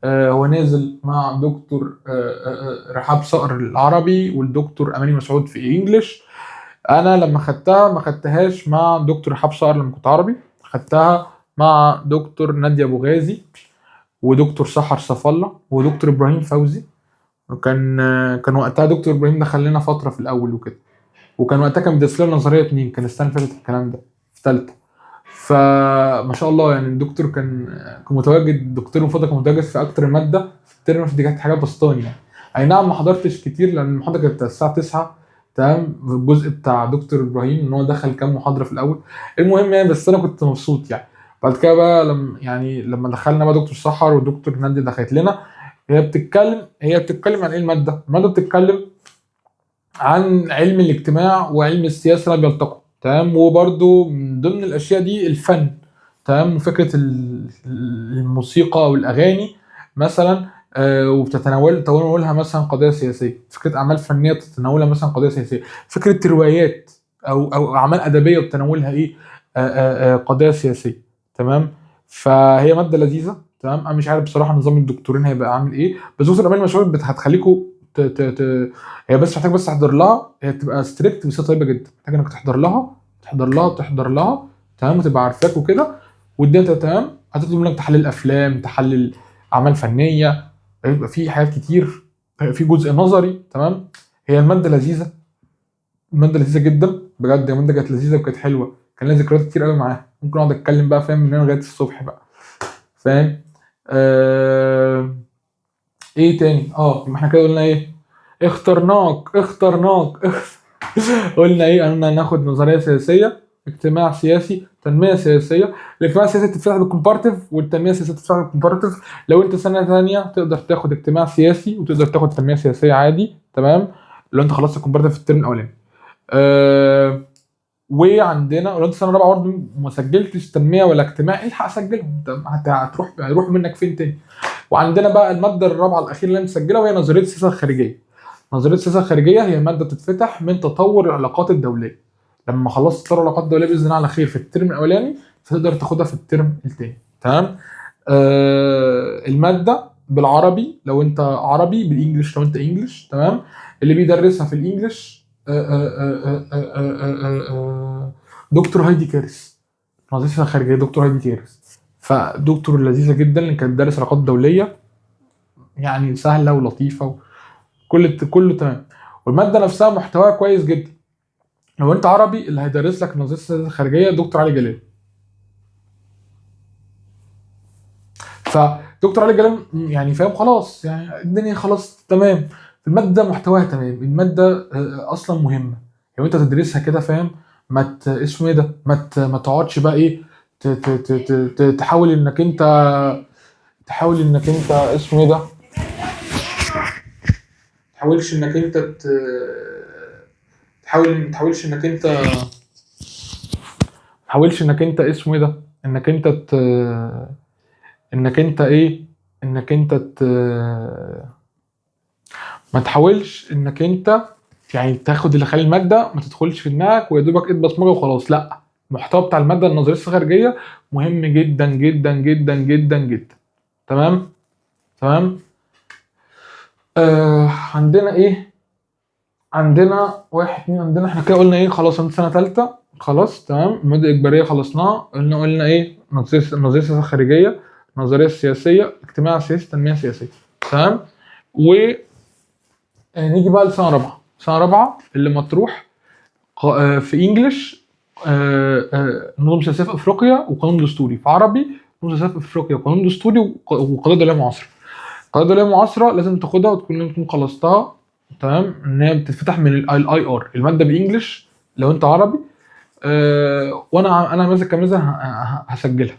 [SPEAKER 1] هو نازل مع دكتور رحاب صقر العربي، والدكتور اماني مسعود في انجلش. انا لما خدتها ما خدتهاش مع دكتور رحاب صقر لما كنت عربي، خدتها مع دكتور نادية ابو غازي، ودكتور سحر صف الله، ودكتور ابراهيم فوزي. كان وقتها دكتور ابراهيم دخل لنا فتره في الاول وكده، وكان وقتها كان بيدرس لنا نظريه 2. كان السنه اللي فاتت الكلام ده في ثالثه. فما شاء الله يعني الدكتور كان متواجد، الدكتور المفضل كان متواجد في اكتر ماده في الترم. دي كانت حاجه بسطاني يعني. اي نعم ما حضرتش كتير لان المحاضره كانت الساعه 9. تمام. الجزء بتاع دكتور ابراهيم ان هو دخل كام محاضره في الاول. المهم يعني، بس انا كنت مبسوط يعني. بعد كده بقى لما دخلنا بقى دكتور سحر ودكتور نادي دخلت لنا، هي بتتكلم عن ايه الماده؟ الماده بتتكلم عن علم الاجتماع وعلم السياسه لا بيلتقوا، تمام. وبرده من ضمن الاشياء دي الفن، تمام. وفكره الموسيقى او الاغاني مثلا، وبتتناولها مثلا قضيه سياسيه، فكره اعمال فنيه تتناولها مثلا قضيه سياسيه، فكره روايات او اعمال ادبيه بتتناولها ايه، قضيه سياسيه، تمام. فهي ماده لذيذه، تمام. انا مش عارف بصراحه نظام الدكتورين هيبقى عامل ايه، بس دكتور امان مشهور هتخليكم هي بس محتاج بس تحضر لها، هي بتبقى ستريكت بس طيبه جدا، محتاج انك تحضر لها، تمام، وتبقى عارفاك وكده، والدنيا تبقى تمام. هتطلب منك تحليل افلام، تحلل اعمال فنيه، هيبقى في حاجات كتير، في جزء نظري، تمام. هي الماده لذيذه جدا بجد، الماده كانت لذيذه وكانت حلوه، كان لها ذكريات كتير قوي معاها، ممكن اقعد اتكلم بقى، فاهم، من هنا لغايه الصبح بقى، فاهم. آه... ايه تاني؟ ما احنا كده قلنا ايه؟ اخترناك قلنا ايه؟ قلنا ناخد نظريه سياسيه، اجتماع سياسي، تنميه سياسيه. الاجتماع السياسي تتفتح بالكومبارتيف، والتنميه السياسيه تتفتح بالكومبارتيف. لو انت سنه ثانيه تقدر تاخد اجتماع سياسي وتقدر تاخد تنميه سياسيه عادي، تمام، لو انت خلصت الكومبارتيف في الترم الاولاني. أه وعندنا لو انت سنه رابعه برضه ما سجلتش تنميه ولا اجتماع، الحق سجلهم، انت هيروح منك فين تاني. وعندنا بقى الماده الرابعه الاخيره اللي مسجلها، وهي نظريه السياسه الخارجيه. نظريه السياسه الخارجيه هي ماده بتتفتح من تطور العلاقات الدوليه. لما خلصت تطور العلاقات الدوليه باذن الله على خير في الترم الاولاني، فتقدر تاخدها في الترم الثاني، تمام. الماده بالعربي لو انت عربي، بالانجلش لو انت انجلش، تمام. اللي بيدرسها في الانجلش دكتور هايدي كارث. نظريه السياسه الخارجيه دكتور هايدي كارث، فدكتور لذيذه جدا اللي كانت بتدرس علاقات دوليه، يعني سهله ولطيفه، كله تمام. والماده نفسها محتواها كويس جدا. لو انت عربي، اللي هيدرس لك نظريه السياسه الخارجيه دكتور علي جلال. فدكتور علي جلال يعني فاهم، خلاص يعني الدنيا خلاص تمام. الماده محتواها تمام، الماده اصلا مهمه، لو انت تدرسها كده، فاهم. اسمه ايه ده، ما تقعدش بقى ايه، تحاول انك انت اسمه ايه ده، تحاولش انك انت تحاولش انك انت اسمه ايه ده، انك انت انك انت ايه انك انت ما تحاولش انك انت يعني تاخد اللي خلي الماده ما تدخلش في دماغك ويا دوبك ايه بصمجه وخلاص، لا. المحتوى بتاع الماده النظريه الخارجيه مهم جدا جدا جدا جدا جدا، تمام. تمام. عندنا ايه؟ عندنا واحد اتنين، عندنا احنا كده قلنا ايه، خلاص انت سنه ثالثه، خلاص تمام. الماده الاجباريه خلصناها، قلنا ايه، نظريه السياسه الخارجيه، النظريه السياسيه، اجتماع سياسي، تنميه سياسيه، تمام. و نيجي بقى لسنه رابعه. سنه رابعه اللي مطروح في انجلش نظم سياسيه في افريقيا وقانون دستوري، في عربي نظم سياسيه في افريقيا وقانون دستوري وقضايا دوليه معاصره. قضايا دوليه معاصره لازم تاخدها وتكون خلصتها، تمام. ان هي بتتفتح من الاي ار، الماده بالانجلش لو انت عربي. وانا مثلا كمثلا هسجلها.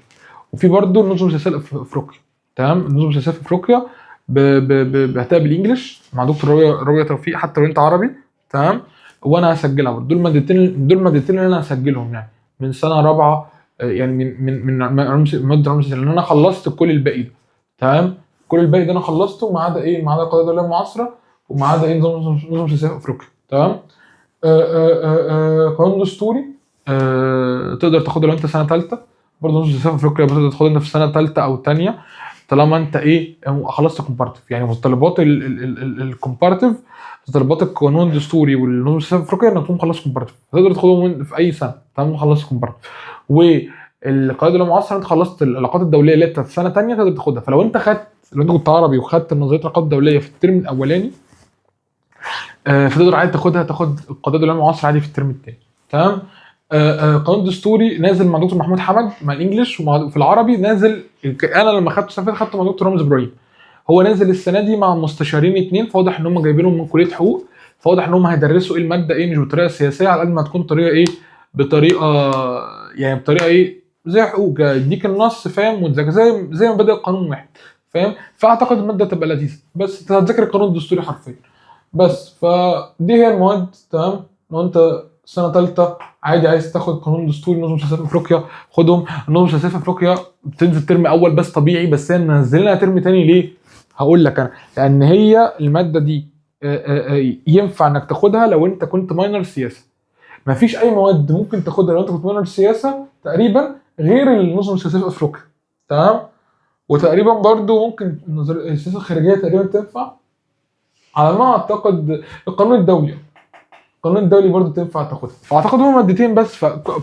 [SPEAKER 1] وفي برضه النظم السياسيه في افريقيا، تمام. النظم السياسيه في افريقيا بهتها بالانجلش مع دكتور رؤية توفيق، حتى لو انت عربي، تمام. وانا هسجلها برضه، دول مادتين اللي انا هسجلهم يعني من سنه رابعه، يعني من ماده رمز، لان انا خلصت كل الباقي ده، تمام. كل الباقي ده انا خلصته، ما عدا ايه، ما عدا القضايا الدوليه المعاصره، وما عدا ايه، نظم سياسيه في افريقيا، تمام. قانون دستوري تقدر تاخده لو انت سنه ثالثه، برضه نص سياسه في افريقيا بتقدر تاخده انت في سنه ثالثه او ثانيه، طالما انت ايه خلصت كومبارتيف. يعني متطلبات الكومبارتيف، متطلبات القانون الدستوري والنظم السياسيه في افريقيا انك تكون مخلص كومبارتيف، تقدر تاخدهم في اي سنه، تمام، مخلص كومبارتيف. والقواعد المعاصره انت خلصت العلاقات الدوليه اللي انت في سنه ثانيه تقدر تاخدها. فلو انت لو انت كنت عربي وخدت نظريه العلاقات الدوليه في الترم الاولاني، فتقدر عادي تاخد القضايا الدوليه المعاصره عادي في الترم الثاني، تمام. قانون دستوري نازل مع دكتور محمود حمد مع الانجليش، وفي العربي نازل، انا لما خدته السنه اللي فاتت خدته مع دكتور رامز ابراهيم. هو نازل السنه دي مع مستشارين اتنين، فواضح ان هم جايبينهم من كليه حقوق، فواضح ان هم هيدرسوا ايه الماده ايه، مش بطريقه سياسيه على قد ما تكون طريقه ايه، بطريقه يعني بطريقه ايه، زي حقوق يديك النص، فاهم، وتذاكر زي مبادئ القانون واحد. فاهم؟ فاعتقد الماده تبقى لذيذه، بس انت هتذاكر القانون الدستوري حرفيا بس. فدي هي المواد. تمام. لو انت سنه ثالثه عادي عايز تاخد قانون دستوري، نظم سياسات افريقيا، خدهم. نظم سياسات افريقيا بتنزل ترم اول بس طبيعي، بس هي منزلينها ترم تاني ليه؟ هقول لك انا. لان هي الماده دي ينفع انك تاخدها لو انت كنت ماينر سياسه. مفيش اي مواد ممكن تاخدها لو انت كنت ماينر سياسه تقريبا غير النظم السياسيه في افريقيا. تمام. وتقريبا برضو ممكن السياسه الخارجيه تقريبا تنفع على ما اعتقد. القانون الدولي، القانون الدولي برضو تنفع تاخدها. فاعتقد هما مادتين بس،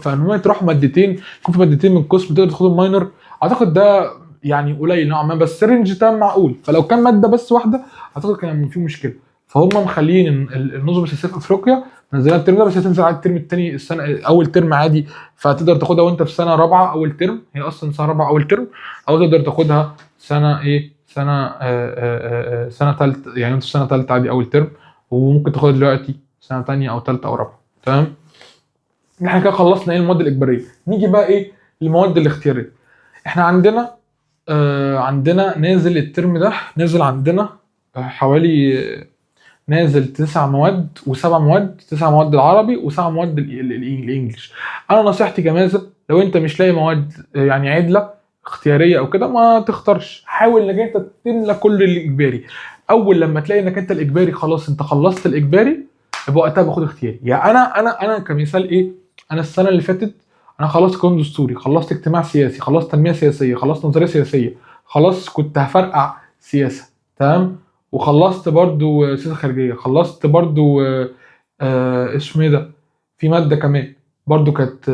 [SPEAKER 1] فان هما يطرحوا مادتين، يكون في مادتين من قسم تقدر تاخدهم ماينر، اعتقد ده يعني قليل نوعا ما، بس الرينج ده معقول. فلو كان ماده بس واحده اعتقد كان في مشكله. فهم مخلين النظم السياسيه في افريقيا نزلها الترم ده، بس هتنزل على الترم الثاني السنه اول ترم عادي. فتقدر تاخدها وانت في سنه رابعه اول ترم، هي اصلا سنه رابعه اول ترم، او تقدر تاخدها سنه ايه، سنه ثالثه، يعني انت في سنه ثالثه عادي اول ترم، وممكن تاخدها دلوقتي سنه ثانيه او ثالثه او رابعه. تمام. احنا كده خلصنا ايه المواد الاجباريه. نيجي بقى ايه المواد الاختياريه. احنا عندنا عندنا نازل الترم ده، نازل عندنا حوالي نازل 9 مواد و7 مواد، 9 مواد العربي و7 مواد الانجليش. انا نصيحتي كمازن، لو انت مش لاقي مواد يعني عدله اختياريه او كده، ما تختارش. حاول انك انت تملى كل الاجباري. اول لما تلاقي انك انت الاجباري خلاص انت خلصت الاجباري، يبقى وقتها باخد اختياري. يعني انا كمثال ايه، انا السنه اللي فاتت انا خلصت قانون دستوري، خلصت اجتماع سياسي، خلصت تنميه سياسيه، خلصت نظريه سياسيه، خلاص كنت هفرقع سياسه. تمام. وخلصت برضو سياسه خارجيه، خلصت برضو اسمه ايه ده، في ماده كمان برضو كانت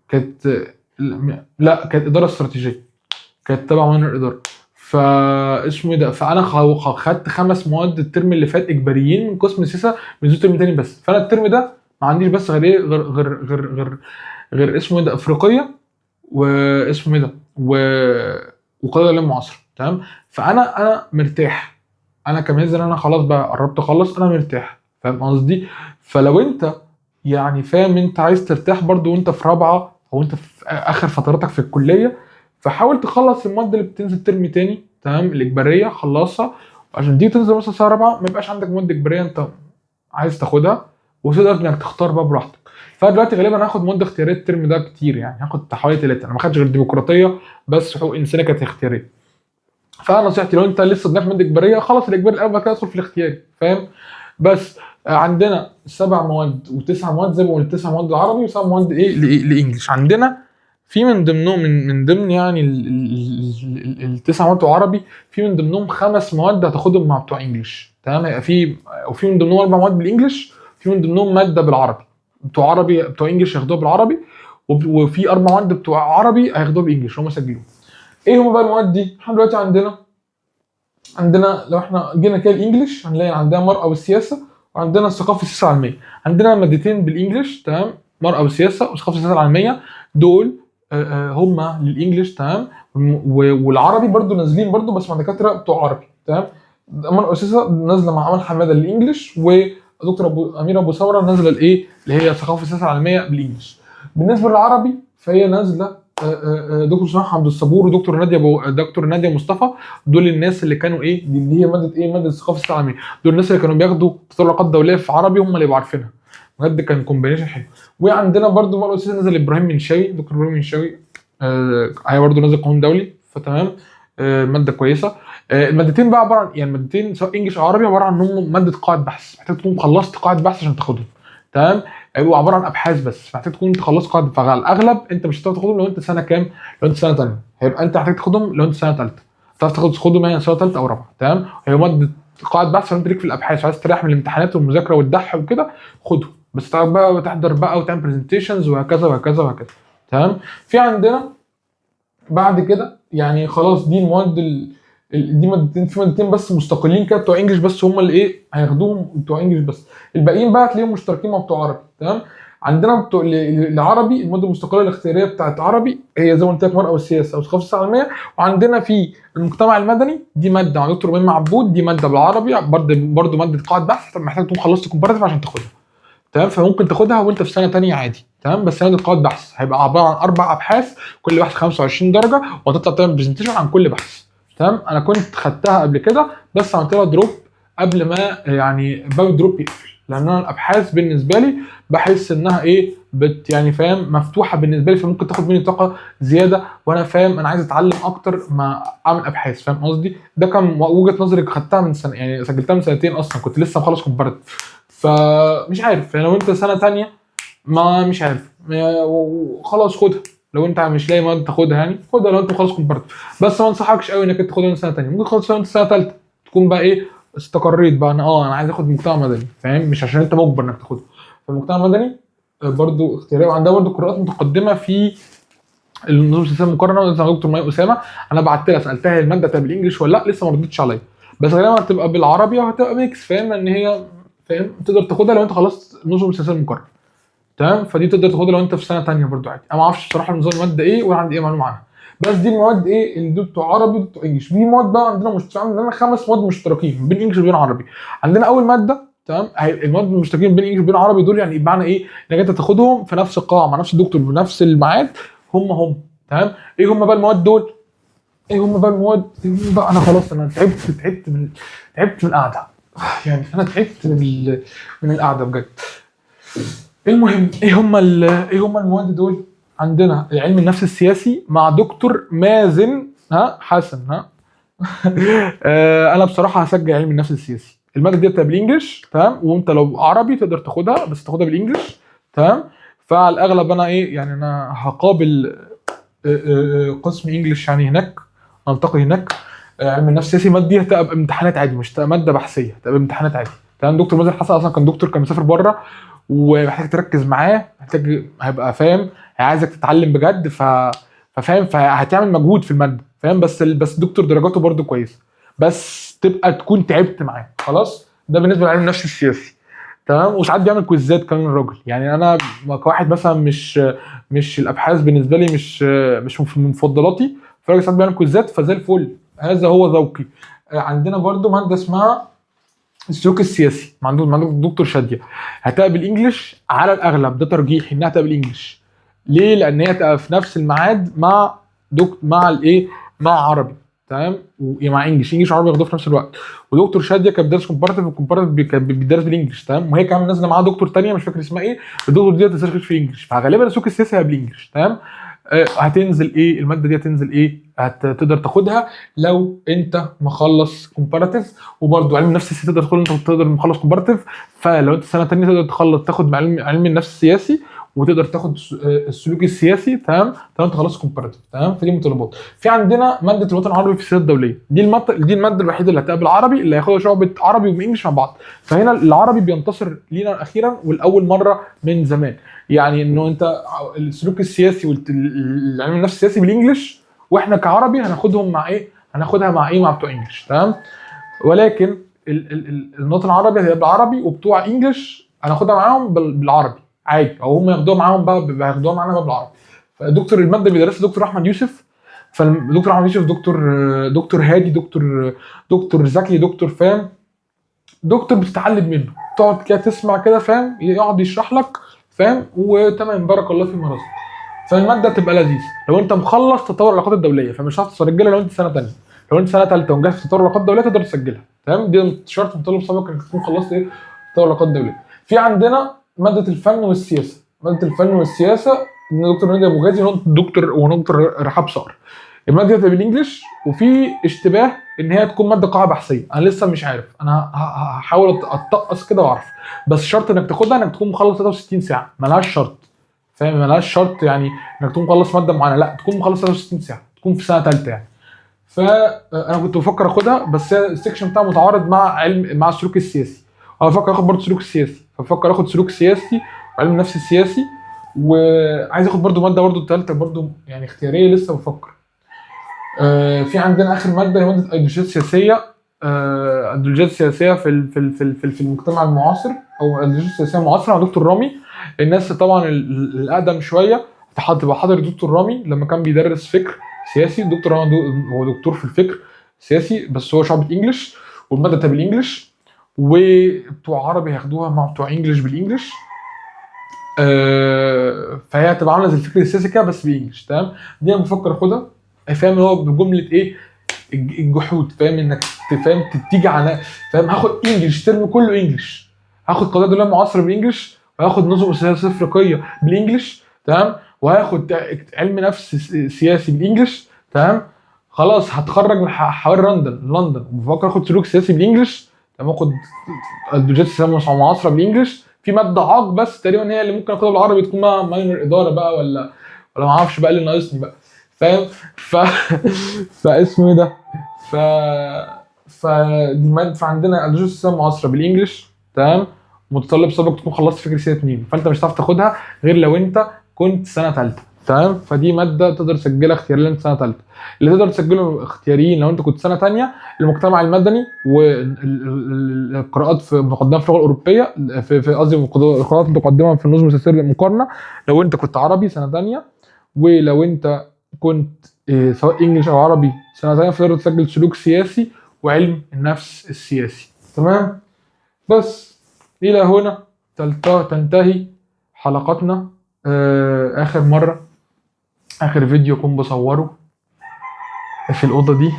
[SPEAKER 1] كانت لا كانت اداره استراتيجيه، كانت تبع ماينر الاداره. فاسمه ايه ده، فانا خدت 5 مواد الترم اللي فات اجباريين من قسم السياسه من ترم تاني بس. فانا الترم ده ما عنديش بس غير ايه، غير اسمه ايه ده افريقيه، واسمه ايه ده وقضايا العلوم المعاصره. تمام. فانا مرتاح، انا كمازن انا خلاص بقى قربت اخلص، انا مرتاح. فاهم قصدي؟ فلو انت يعني فاهم انت عايز ترتاح برضو وانت في رابعه او انت في اخر فتراتك في الكليه، فحاول تخلص المواد اللي بتنزل ترم تاني. تمام. الاجباريه خلصها عشان دي تنزل مثلا سنه رابعه ما يبقاش عندك مواد اجباريه انت عايز تاخدها، وتقدر انك تختار بقى براحتك. فانا دلوقتي غالبا هاخد مواد اختياريه الترم ده كتير، يعني هاخد حوالي 3. انا ما خدتش غير ديمقراطيه بس، حقوق انسانيه كانت اختياريه. فنصيحتي لو انت لسه قدامك ماده اجباريه، خلص الاجباري الاول بعد كده ادخل في الاختياري. فاهم؟ بس عندنا 7 مواد و9 مواد زي ما قلت، 9 مواد العربي و7 مواد ايه الانجليش. عندنا في من ضمنهم من ضمن يعني ال9 مواد العربي، في من ضمنهم 5 مواد هتاخدهم مع بتوع انجليش. تمام. هيبقى في، وفي من ضمنهم 4 مواد بالانجليش، في من ضمنهم ماده بالعربي. بتوع عربي بتوع انجليش هياخدوها بالعربي، وفي 4 مواد بتوع عربي هياخدوها بالانجليش هم سجلوهم. ايه هم بقى المواد دي؟ احنا دلوقتي عندنا لو احنا جينا كده الانجليش هنلاقي عندنا المرأة والسياسة، وعندنا الثقافة والسياسة العالمية. عندنا مادتين بالانجليش. تمام. مرأة والسياسة وثقافة والسياسة العالمية. دول هم للانجليش. تمام. والعربي برضو نازلين برضو بس مع دكاترة بتوع عربي. تمام. مرأة والسياسة نازلة مع عمل حمادة للانجليش، ودكتور امير ابو ثوره نازله الايه اللي هي ثقافه السياسه العالميه بالانجلش. بالنسبه للعربي فهي نازله دكتور صلاح عبد الصبور ودكتور دكتور ناديه مصطفى. دول الناس اللي كانوا ايه، دي اللي هي ماده ايه، ماده الثقافه السياسيه العالميه. دول الناس اللي كانوا بياخدوا تطلقات دوليه في عربي، هم اللي يبقوا عارفينها. بجد كان كومبينيشن حلو. وعندنا برده مرة اساسا نزل ابراهيم منشاوي، دكتور ابراهيم منشاوي هي برده نازل قانون دولي. فتمام. ماده كويسه. المادتين بقى عباره عن، يعني المادتين سواء انجلش او عربي، عباره عن انهم ماده قاعده بحث، محتاج تكون خلصت قاعده بحث عشان تاخدهم. تمام. هيبقوا عباره عن ابحاث بس، محتاج تكون خلصت قاعده. فعلى الاغلب انت مش هتعرف تاخدهم لو انت سنه كام، لو انت سنه ثانيه هيبقى انت محتاج تاخدهم لو انت سنه ثالثه، تعرف تاخدهم يعني سنه ثالثه او رابعه. تمام. هي ماده قاعده بحث عشان انت ليك في الابحاث وعايز تريح من الامتحانات والمذاكره والدح وكده، خدهم. بس تعرف بقى تحضر بقى وتعمل برزنتيشنز وهكذا وهكذا وهكذا. تمام. في عندنا بعد كده يعني خلاص دي المواد دي مادتين، في مادتين بس مستقلين كده بتوع انجلش بس، هم اللي ايه هياخدوهم بتوع انجلش بس. الباقيين بقى هتلاقيهم مشتركين مع بتوع عربي. تمام. عندنا بتوع العربي الماده المستقله الاختياريه بتاعت عربي هي زي ما قلت لك مرأة والسياسه او الثقافه العالميه. وعندنا في المجتمع المدني دي ماده مع دكتور ميم عبود، دي ماده بالعربي برضه ماده قاعده بحث، محتاج تكون خلصت كومباراتيف عشان تاخدها. تمام، فممكن تاخدها وانت في سنه ثانيه عادي. تمام، بس ماده قواعد بحث هيبقى عباره عن 4 ابحاث، كل واحد 25 درجه، وهتطلع تعمل برزنتيشن عن كل بحث. تمام، انا كنت خدتها قبل كده بس عملت لها دروب قبل ما يعني باب الدروب يقفل، لان انا الابحاث بالنسبه لي بحس انها ايه يعني فاهم مفتوحه بالنسبه لي، فممكن تاخد مني طاقه زياده، وانا فاهم انا عايز اتعلم اكتر ما اعمل ابحاث. فاهم قصدي؟ ده كان وجهه نظري، خدتها من سنه يعني، سجلتها من سنتين اصلا، كنت لسه مخلص كومبارت. فمش عارف يعني لو انت سنه تانية ما مش عارف خلاص خدها. لو انت مش لاقي مواد تاخدها يعني خدها لو انت خلاص كومبارت، بس ما انصحكش قوي انك انت تاخدها من سنه تانية. ممكن خلاص لو انت سنه ثالثه تكون بقى ايه استقريت بقى، انا عايز اخد مجتمع مدني، فاهم؟ مش عشان انت مجبر انك تاخده. فالمجتمع المدني برضو اختياري، وعندها برضو قراءات متقدمه في النظم السياسيه المقارنه زي ما دكتور مي اسامه. انا بعت لها سالتها الماده طب بالانجلش ولا لا، لسه ما ردتش عليا، بس غالبا هتبقى بالعربي وهتبقى ميكس، فاهم ان هي فاهم تقدر تاخدها لو انت خلصت النظم السياسيه المقارنه. تمام، فدي تقدر تاخدها لو انت في سنه ثانيه برضو عادي. انا ما اعرفش بصراحه نظام الماده ايه ولا عندي ايه معلومه عنها، بس دي المواد ايه اللي دول بتوع عربي وبتوع انجلش. في مواد بقى عندنا عندنا 5 مواد مشتركين بين انجلش وبين عربي. عندنا اول ماده تمام، المواد المشتركين بين انجلش وبين عربي دول يعني بمعنى ايه؟ انك انت تاخدهم في نفس القاعه مع نفس الدكتور بنفس الميعاد، هم تمام. ايه هم بقى المواد دول؟ ايه هم بقى المواد؟ إيه هم بقى؟ انا خلاص انا تعبت من القعده يعني، انا تعبت من القعده بجد. المهم ايه هم المواد دول؟ عندنا علم النفس السياسي مع دكتور مازن حسن انا بصراحه هسجل علم النفس السياسي. الماده دي بتبقى بالانجلش تمام، وانت لو عربي تقدر تاخدها بس تاخدها بالانجلش. تمام، فعلى الاغلب انا ايه يعني انا هقابل قسم انجلش يعني هناك، نلتقي هناك. علم النفس السياسي الماده دي هتبقى امتحانات عادي، مش هتبقى ماده بحثيه، هتبقى امتحانات عادي. تمام، دكتور مازن حسن اصلا كان دكتور كان مسافر بره، ومحتاج تركز معاه، محتاج هيبقى فاهم عايزك تتعلم بجد، ففاهم فهتعمل مجهود في الماده، فاهم؟ بس الدكتور درجاته برده كويسه، بس تبقى تكون تعبت معاه خلاص. ده بالنسبه للعلم النفس السياسي. تمام، وساعات بيعمل كويزات كمان الراجل يعني. انا كواحد مثلا مش الابحاث بالنسبه لي مش من مفضلاتي، فالراجل ساعات بيعمل كويزات فزي الفل، هذا هو ذوقي. عندنا برده ماده اسمها السلوك السياسي مع الدكتور شاديه، هتبقى بالانجلش على الاغلب، ده ترجيحي انها تبقى بالانجلش. ليه؟ لان هي تبقى في نفس الميعاد مع مع الايه مع عربي. تمام، ومع انجلش وعربي ياخدوه في نفس الوقت. ودكتور شاديه كان بيدرس كومبارتيف، والكومبارتيف كان بيدرس بالانجلش. تمام، وهي كمان نازله معاها دكتور ثانيه مش فاكر اسمها ايه، الدكتور دي بتدرس في الانجلش، فغالبا السلوك السياسي هيبقى بالانجلش. تمام، هتنزل ايه الماده دي هتنزل ايه هتقدر تاخدها لو انت مخلص كومباراتيف، وبرده علم النفس السياسي تقدر تدخل انت تقدر مخلص كومباراتيف. فلو انت سنه ثانيه تقدر تاخد علم النفس السياسي، وتقدر تاخد السلوك السياسي. تمام، انت خلاص كومباراتيف. تمام، فدي متطلبات. في عندنا ماده الوطن العربي في السياسه الدوليه، دي الماده الوحيده اللي هتقابل عربي اللي هياخدها شعبه عربي وانجلش مع بعض. فهنا العربي بينتصر لينا اخيرا والاول مره من زمان، يعني انه انت السلوك السياسي والعلم النفس السياسي بالانجلش، واحنا كعربي هناخدهم مع ايه؟ هناخدها مع ايه؟ مع بتوع انجلش. تمام، ولكن النوت العربي هيبقى بالعربي، وبتوع انجلش هناخدها معاهم بالعربي عادي، او هم ياخدوها معاهم بقى هياخدوها معانا بقى بالعربي. فدكتور الماده بيدرسها دكتور احمد يوسف. فالدكتور احمد يوسف دكتور هادي، دكتور ذكي، دكتور فاهم، دكتور بتتعلم منه، تقعد كده تسمع كده فاهم، يقعد يشرح لك فاهم، وتمام بارك الله فيما رزق. فالماده تبقى لذيذه لو انت مخلص تطور العلاقات الدوليه، فمش هتعرف تسجلها لو انت سنه ثانيه. لو انت سنه ثالثه ومجهز في تطور العلاقات الدوليه تقدر تسجلها. تمام، دي شرط مطلوب سابق انك تكون خلصت ايه تطور العلاقات الدوليه. في عندنا ماده الفن والسياسه. ماده الفن والسياسه من دكتور نادي ابو غازي ودكتور رحاب صقر. الماده دي بالانجلش، وفي اشتباه ان هي تكون ماده قاعه بحثيه، انا لسه مش عارف، انا هحاول اتقص كده واعرف، بس شرط انك تاخدها انك تكون مخلص 63 ساعه، ملهاش شرط فاهم، ملهاش شرط يعني انك تكون مخلص ماده معينه، لا تكون مخلص 63 ساعه، تكون في سنه ثالثه يعني. فانا كنت بفكر اخدها، بس السكشن بتاعها متعارض مع السلوك السياسي، انا بفكر اخد برضه سلوك سياسي، فبفكر اخد سلوك سياسي وعلم النفس السياسي، وعايز اخد برضه ماده برضه ثالثه برضه يعني اختياريه لسه بفكر. في عندنا اخر ماده هي ماده ايديولوجيات سياسيه. ايديولوجيات سياسيه في المجتمع المعاصر، او ايديولوجيات سياسيه معاصره مع دكتور رامي. الناس طبعا الاقدم شويه تبقى حاضر دكتور رامي لما كان بيدرس فكر سياسي. دكتور رامي هو دكتور في الفكر السياسي، بس هو شعبة انجلش، والماده بالانجلش، وبتوع عربي هياخدوها مع بتوع انجلش بالانجلش. فهي هتبقى عامله زي الفكر السياسي كده بس بالانجلش. تمام، دي انا بفكر اخدها. فاهم هو بجمله ايه؟ الجحود. فاهم انك تفهم تيجي على، فاهم هاخد انجلش ترم كله انجلش، هاخد قضايا دوليه معاصره بالانجلش، وهاخد نظم سياسيه افريقيه بالانجلش. تمام، وهاخد علم نفس سياسي بالانجلش. تمام، خلاص هتخرج من حوالي لندن وبفكر اخد سلوك سياسي بالانجلش. تمام، اخد ادبيات سياسيه معاصره بالانجلش. في ماده عاق بس تقريبا هي اللي ممكن اخدها بالعربي، تكون ماينر اداره بقى، ولا ما اعرفش بقى اللي ناقصني بقى. فاهم؟ فاسمه ايه ده؟ ف فعندنا ادبيات سياسيه معاصره بالانجلش. تمام، متطلب سابق تكون خلصت فكره سنه 2، فانت مش هتعرف تاخدها غير لو انت كنت سنه ثالثه. تمام، فدي ماده تقدر تسجلها اختياريا سنه ثالثه. اللي تقدر تسجله اختياريين لو انت كنت سنه ثانيه: المجتمع المدني، والقراءات في مقدمه في اللغه الاوروبيه، في قصدي قراءات متقدمه في النظم السياسيه المقارنه لو انت كنت عربي سنه ثانيه. ولو انت كنت سواء انجلش او عربي سنه ثانيه، فتقدر تسجل سلوك سياسي وعلم النفس السياسي. تمام، بس الى هنا تنتهي حلقتنا. اخر مره، اخر فيديو كنت بصوره في الاوضه دي.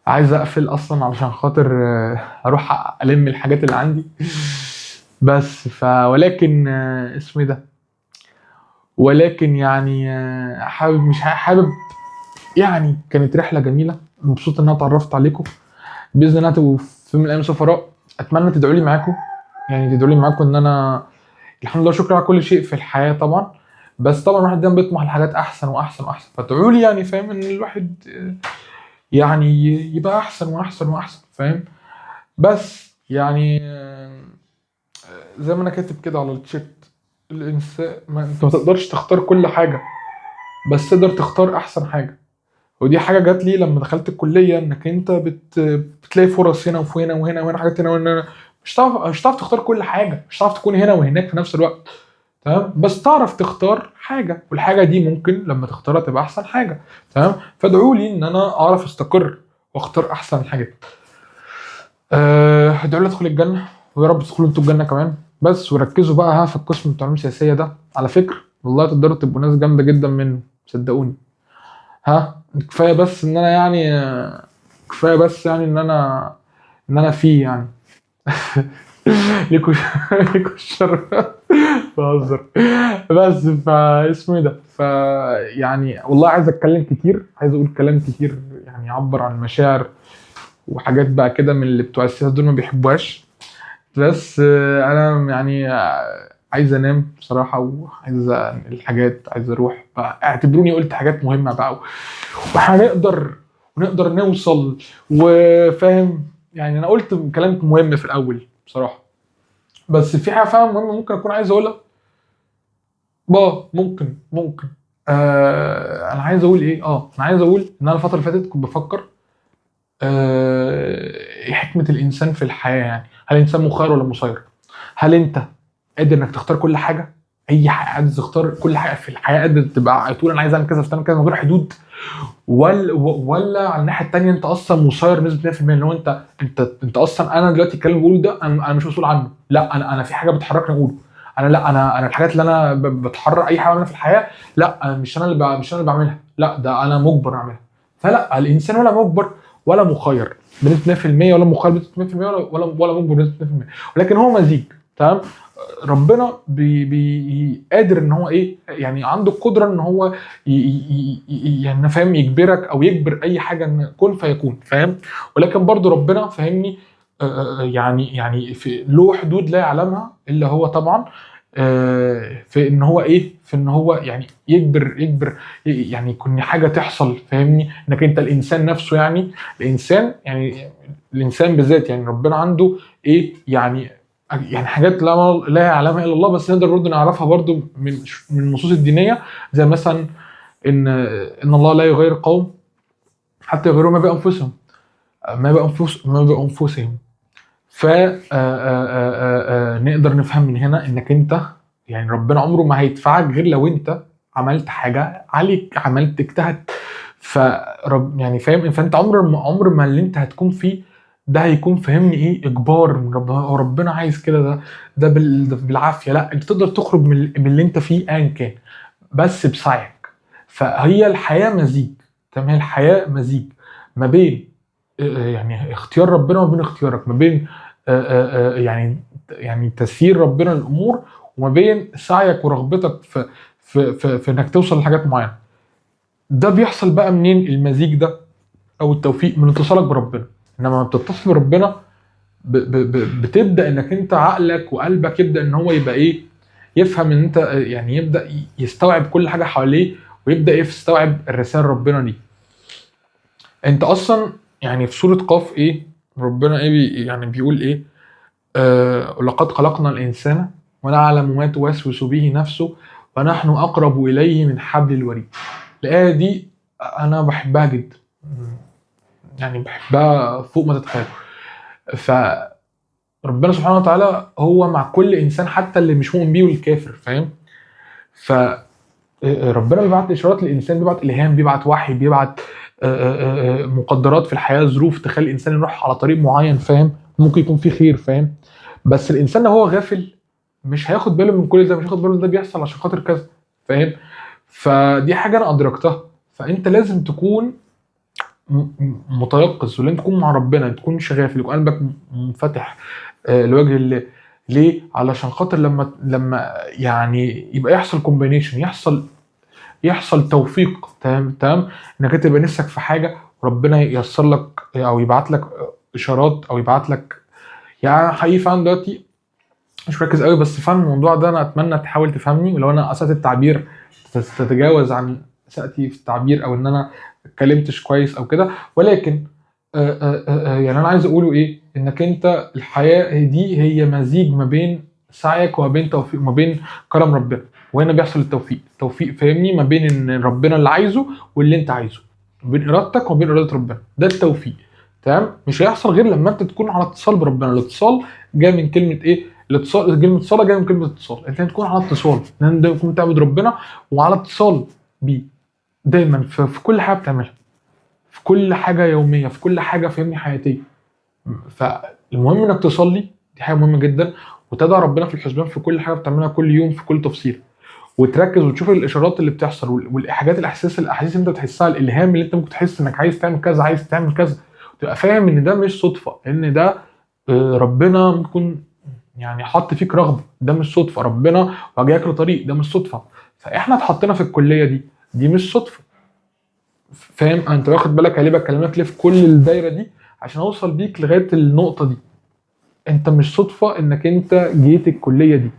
[SPEAKER 1] عايز اقفل اصلا علشان خاطر اروح الم الحاجات اللي عندي بس ولكن اسمه ايه ده؟ ولكن يعني حابب مش حابب يعني كانت رحله جميله، مبسوط ان انا اتعرفت عليكم. باذن الله تبقوا في من الايام سفراء. اتمنى تدعوا لي معاكم، يعني تدعوا لي معاكم ان انا الحمد لله شكرا على كل شيء في الحياه طبعا. بس طبعا الواحد دايما بيطمح لحاجات احسن واحسن واحسن، فادعوا لي يعني. فاهم ان الواحد يعني يبقى احسن واحسن واحسن. فاهم؟ بس يعني زي ما انا كاتب كده على التيشيرت: الانسان انت ما تقدرش تختار كل حاجه، بس تقدر تختار احسن حاجه. ودي حاجه جات لي لما دخلت الكليه، انك انت بتلاقي فرص هنا وفي هنا وهنا وهنا، حاجات هنا وهنا. مش هتعرف تختار كل حاجه، مش هتعرف تكون هنا وهناك في نفس الوقت. تمام، بس تعرف تختار حاجه، والحاجه دي ممكن لما تختارها تبقى احسن حاجه. تمام، فادعوا لي ان انا اعرف استقر واختار احسن الحاجات. ادعوا لي ادخل الجنه، ويا رب تدخلوا انتوا الجنه كمان. بس وركزوا بقى في القسم بتاع العلوم السياسيه ده، على فكره والله تقدروا تبقوا ناس جامده جدا منه، صدقوني. كفايه بس ان انا يعني كفايه بس يعني ان انا فيه يعني ليكوا ليكوا الشر بهزر. بس فاسمه ايه ده؟ يعني والله عايز اتكلم كتير، عايز اقول كلام كتير يعني يعبر عن مشاعر وحاجات بقى كده من اللي بتوع السياسه دول ما بيحبوهاش. بس انا يعني عايز انام بصراحه، وعايز الحاجات، عايز اروح بقى. اعتبروني قلت حاجات مهمه بقى، ونقدر نوصل. وفاهم يعني انا قلت كلام مهم في الاول بصراحه، بس في حاجه فعلا مهمه ممكن اكون عايز اقولها. ممكن انا عايز اقول ايه؟ انا عايز اقول ان انا الفتره اللي فاتت كنت بفكر ايه حكمه الانسان في الحياه. يعني هل الانسان مخير ولا مسير؟ هل انت قادر انك تختار كل حاجه؟ اي حاجه قادر تختار كل حاجه في الحياه، قادر تبقى تقول انا عايز اعمل كذا فتعمل كذا من غير حدود؟ ولا على الناحيه الثانيه انت اصلا مسير بنسبه 100%، اللي هو انت اصلا انا دلوقتي الكلام اللي بقوله ده انا مش مسؤول عنه. لا، انا في حاجه بتحركني اقوله. انا الحاجات اللي انا بتحرك اي حاجه بعملها في الحياه، لا مش انا اللي بعملها، لا ده انا مجبر اعملها. فلا، الانسان ولا مجبر ولا مخير بنسبه 100%، ولا مخير بنسبه 100%، ولا مجبر بنسبه 100%، ولكن هو مزيج. تمام، ربنا قادر ان هو ايه يعني، عنده القدره ان هو يعني فاهم يجبرك او يجبر اي حاجه ان كن فيكون. فاهم؟ ولكن برضو ربنا فاهمني يعني في له حدود لا يعلمها الا هو طبعا. في ان هو ايه، في ان هو يعني يجبر يعني يكون حاجه تحصل. فاهمني؟ انك انت الانسان نفسه يعني، الانسان بالذات يعني ربنا عنده ايه يعني حاجات لا يعلمها الا الله، بس نقدر برضه نعرفها برضه من النصوص الدينيه. زي مثلا ان الله لا يغير قوم حتى يغيروا ما بانفسهم، ما بانفسهم. ف نقدر نفهم من هنا انك انت يعني ربنا عمره ما هيدفعك غير لو انت عملت حاجه عليك، عملت اجتهد. فرب يعني فاهم؟ فانت عمر ما اللي انت هتكون فيه ده هيكون فهمني ايه اجبار من ربنا، هو ربنا عايز كده، ده ده بالعافيه. لا، انت تقدر تخرج من اللي انت فيه ايا كان، بس بسعيك. فهي الحياه مزيج. تمام، هي الحياه مزيج ما بين يعني اختيار ربنا وما بين اختيارك، ما بين يعني تسيير ربنا للامور، وما بين سعيك ورغبتك في انك توصل لحاجات معينه. ده بيحصل بقى منين المزيج ده او التوفيق؟ من اتصالك بربنا. انما لما بتتصل بربنا بتبدا انك انت عقلك وقلبك يبدا ان هو يبقى ايه، يفهم ان انت يعني يبدا يستوعب كل حاجه حواليه، ويبدا يستوعب الرسائل ربنا دي. انت اصلا يعني في سوره قاف ايه ربنا ايه يعني بيقول ايه؟ لقد خلقنا الانسان ونعلم ما توسوس به نفسه ونحن اقرب اليه من حبل الوريد. الايه دي انا بحبها جدا، يعني بحبها فوق ما تتخيل. فربنا سبحانه وتعالى هو مع كل انسان، حتى اللي مش مؤمن بيه والكافر، فاهم؟ فربنا بيبعت اشارات للانسان، بيبعت الهام، بيبعت وحي، بيبعت مقدرات في الحياه، ظروف تخلي الانسان يروح على طريق معين، فاهم؟ ممكن يكون فيه خير، فاهم؟ بس الانسان لو هو غافل مش هياخد باله من كل ده، مش هياخد باله ان ده بيحصل عشان خاطر كذا، فاهم؟ فدي حاجه انا ادركتها. فانت لازم تكون متيقظ، ولازم تكون مع ربنا، تكون مش غافل، يكون قلبك منفتح لوجه الله. ليه؟ علشان خاطر لما يعني يبقى يحصل كومبينيشن، يحصل توفيق، تمام تمام، انك انت تبقى نفسك في حاجه وربنا ييسر لك او يبعت لك اشارات، او يبعت لك. يعني حقيقي فعلا دلوقتي مش مركز قوي، بس فاهم الموضوع ده. انا اتمنى تحاول تفهمني، ولو انا اسأت التعبير تتجاوز عن اسأتي في التعبير، او ان انا اتكلمتش كويس او كده. ولكن يعني انا عايز اقوله ايه، انك انت الحياه دي هي مزيج ما بين سعيك وما بين توفيق، ما بين كرم ربنا. وهنا بيحصل التوفيق فاهمني، ما بين ان ربنا اللي عايزه واللي انت عايزه، ما بين ارادتك وما بين اراده ربنا، ده التوفيق. تمام، مش هيحصل غير لما انت تكون على اتصال بربنا. الاتصال جاي من كلمه ايه؟ الاتصال، كلمه صلاه جايه من كلمه اتصال. انت تكون على اتصال، لان ده تكون تعبد ربنا وعلى اتصال بيه دايما في كل حاجه بتعملها، في كل حاجه يوميه، في كل حاجه فاهمني حياتيه. فالمهم انك تصلي، دي حاجه مهمه جدا، وتدع ربنا في الحسبان في كل حاجه بتعملها كل يوم، في كل تفصيل، وتركز وتشوف الاشارات اللي بتحصل والحاجات، الاحاسيس اللي انت بتحسها، الالهام اللي انت ممكن تحس انك عايز تعمل كذا، عايز تعمل كذا. تبقى فاهم ان ده مش صدفه، ان ده ربنا ممكن يكون يعني حط فيك رغبه، ده مش صدفه. ربنا وجهك لطريق، ده مش صدفه. فاحنا اتحطينا في الكليه دي مش صدفه، فاهم؟ انت واخد بالك ليه بكلمك ليه في كل الدايره دي؟ عشان اوصل بيك لغايه النقطه دي. انت مش صدفه انك انت جيت الكليه دي،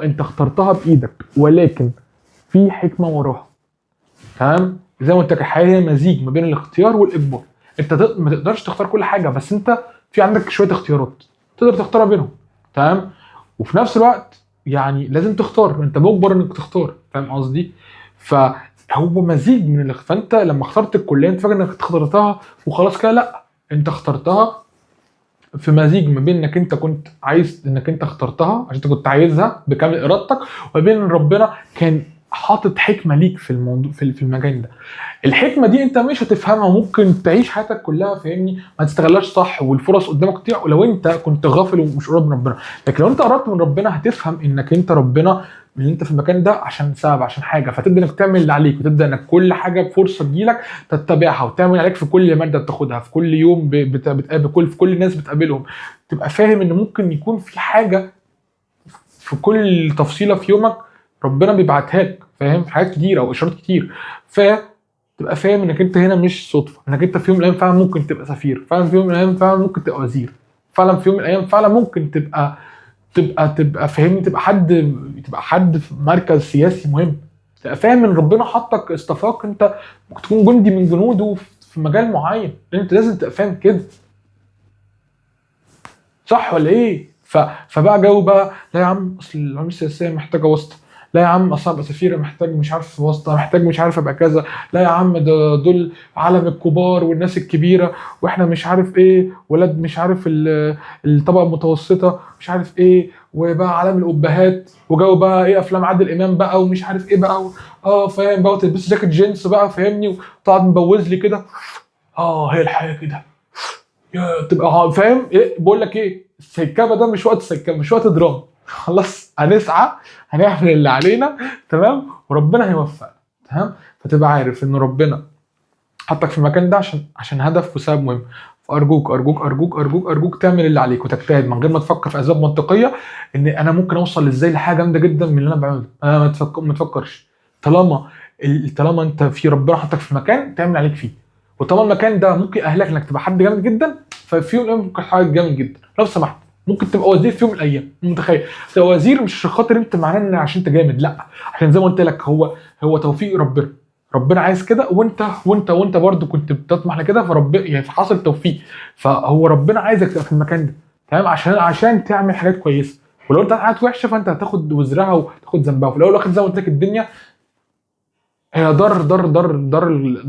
[SPEAKER 1] انت اخترتها بايدك، ولكن في حكمه وراها. تمام، زي ما قلت لك الحياه هي مزيج ما بين الاختيار والاجبار. انت ما تقدرش تختار كل حاجه، بس انت في عندك شويه اختيارات تقدر تختار بينهم. تمام، وفي نفس الوقت يعني لازم تختار، انت مجبر انك تختار، فاهم قصدي؟ فهو مزيج من فانت لما اخترت الكليه انت فاكر انك اخترتها وخلاص كده، لا، انت اخترتها في مزيج ما بين انك انت كنت عايز، انك انت اخترتها عشان انت كنت عايزها بكامل ارادتك، وما بين ان ربنا كان حاطط حكمه ليك في الموضوع، في المجال ده. الحكمه دي انت مش هتفهمها، وممكن تعيش حياتك كلها فاهمني ما تستغلهاش صح، والفرص قدامك تضيع لو انت كنت غافل ومش قريب من ربنا. لكن لو انت قربت من ربنا هتفهم انك انت ربنا اللي انت في المكان ده عشان سبب، عشان حاجه، فتبدا انك تعمل اللي عليك، وتبدا انك كل حاجه بفرصه تجيلك تتبعها، وتعمل عليك في كل ماده بتاخدها، في كل يوم بتقابل في كل الناس بتقابلهم. تبقى فاهم ان ممكن يكون في حاجه في كل تفصيله في يومك ربنا بيبعتها لك، فاهم؟ حاجات كتير او اشارات كتير. تبقى فاهم انك انت هنا مش صدفه، انك انت في يوم من الايام فعلا ممكن تبقى سفير، فعلا في يوم من الايام فعلا ممكن تبقى وزير، فعلا في يوم من الايام فعلا ممكن تبقى فاهمني، تبقى حد في مركز سياسي مهم. تبقى فاهم ان ربنا حطك، اصطفاك انت ممكن تكون جندي من جنوده في مجال معين، لان انت لازم تبقى فاهم كده، صح ولا ايه؟ فبقى جو بقى، لا يا عم اصل العلوم السياسيه محتاجه واسطه، لا يا عم اصل ابقى سفير محتاج مش عارف واسطه، محتاج مش عارف ابقى كذا، لا يا عم ده دول عالم الكبار والناس الكبيره، واحنا مش عارف ايه، ولاد مش عارف الطبقه المتوسطه مش عارف ايه، وبقى عالم الابهات، وجو بقى ايه افلام عادل امام بقى ومش عارف ايه بقى فاهم بقى، وتلبس جاكيت جينز بقى فاهمني، وتقعد مبوز لي كده. هي الحياه كده، تبقى فاهم ايه بقول لك ايه، السيكابه ده مش وقت سيكابه، مش وقت دراما. خلاص هنسعى، هنعمل اللي علينا، تمام، وربنا هيوفقنا. تمام. فتبقى عارف ان ربنا حطك في المكان ده عشان هدف وسبب مهم. فارجوك ارجوك ارجوك ارجوك ارجوك تعمل اللي عليك وتجتهد من غير ما تفكر في اسباب منطقيه، ان انا ممكن اوصل ازاي لحاجه جامده جدا من اللي انا بعمله. انا ما تفكرش. طالما طالما انت في ربنا حطك في مكان تعمل عليك فيه، وطالما المكان ده ممكن يأهلك انك تبقى حد جامد جدا، ففي يوم من الأيام ممكن حاجه جامد جدا لو سمحت. ممكن تبقى وزير في يوم من الايام، متخيل؟ تبقى وزير مش عشان خاطر انت معناه ان عشان انت جامد، لا، عشان زي ما قلت لك هو توفيق ربنا. ربنا عايز كده، وانت برضه كنت بتطمح لكده، فرب يعني حصل توفيق. فهو ربنا عايزك تبقى في المكان ده، تمام، عشان تعمل حاجات كويسه. ولو انت حاجات وحشه فانت هتاخد وزرها وتاخد ذنبها. وفي الاول والاخر زي ما قلت لك الدنيا هي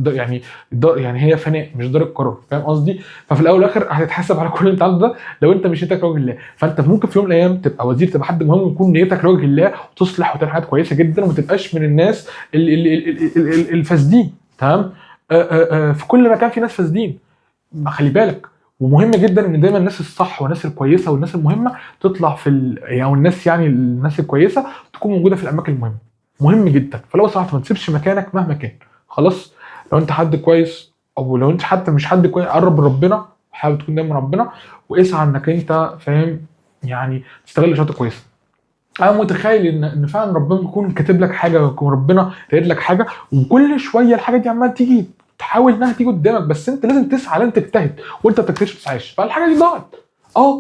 [SPEAKER 1] يعني دار، يعني هي فناء مش دار القرار، فاهم قصدي؟ ففي الاول والاخر هتتحاسب على كل اللي انت عملته ده لو انت مش نيتك لوجه الله. فانت ممكن في يوم من الايام تبقى وزير، تبقى حد مهم، ويكون نيتك لوجه الله وتصلح وتعمل حاجات كويسه جدا، وما تبقاش من الناس الفاسدين. تمام. في كل مكان في ناس فاسدين، خلي بالك. ومهم جدا ان دايما الناس الصح والناس الكويسه والناس المهمه تطلع يعني او الناس، يعني الناس الكويسه تكون موجوده في الاماكن المهمه. مهم جدا. فلو سمحت ما تسيبش مكانك مهما كان. خلاص. لو انت حد كويس، او لو انت حتى مش حد كويس، قرب لربنا، حاول تكون دايما ربنا، واسعى انك انت فاهم يعني تستغل شغلات كويسه. انا متخيل ان فعلا ربنا يكون كاتب لك حاجه، ويكون ربنا رايد لك حاجه، وكل شويه الحاجه دي عماله تيجي، تحاول انها تيجي قدامك، بس انت لازم تسعى، لازم تجتهد. وانت ما بتجتهدش ما تسعاش، فالحاجه دي ضاعت.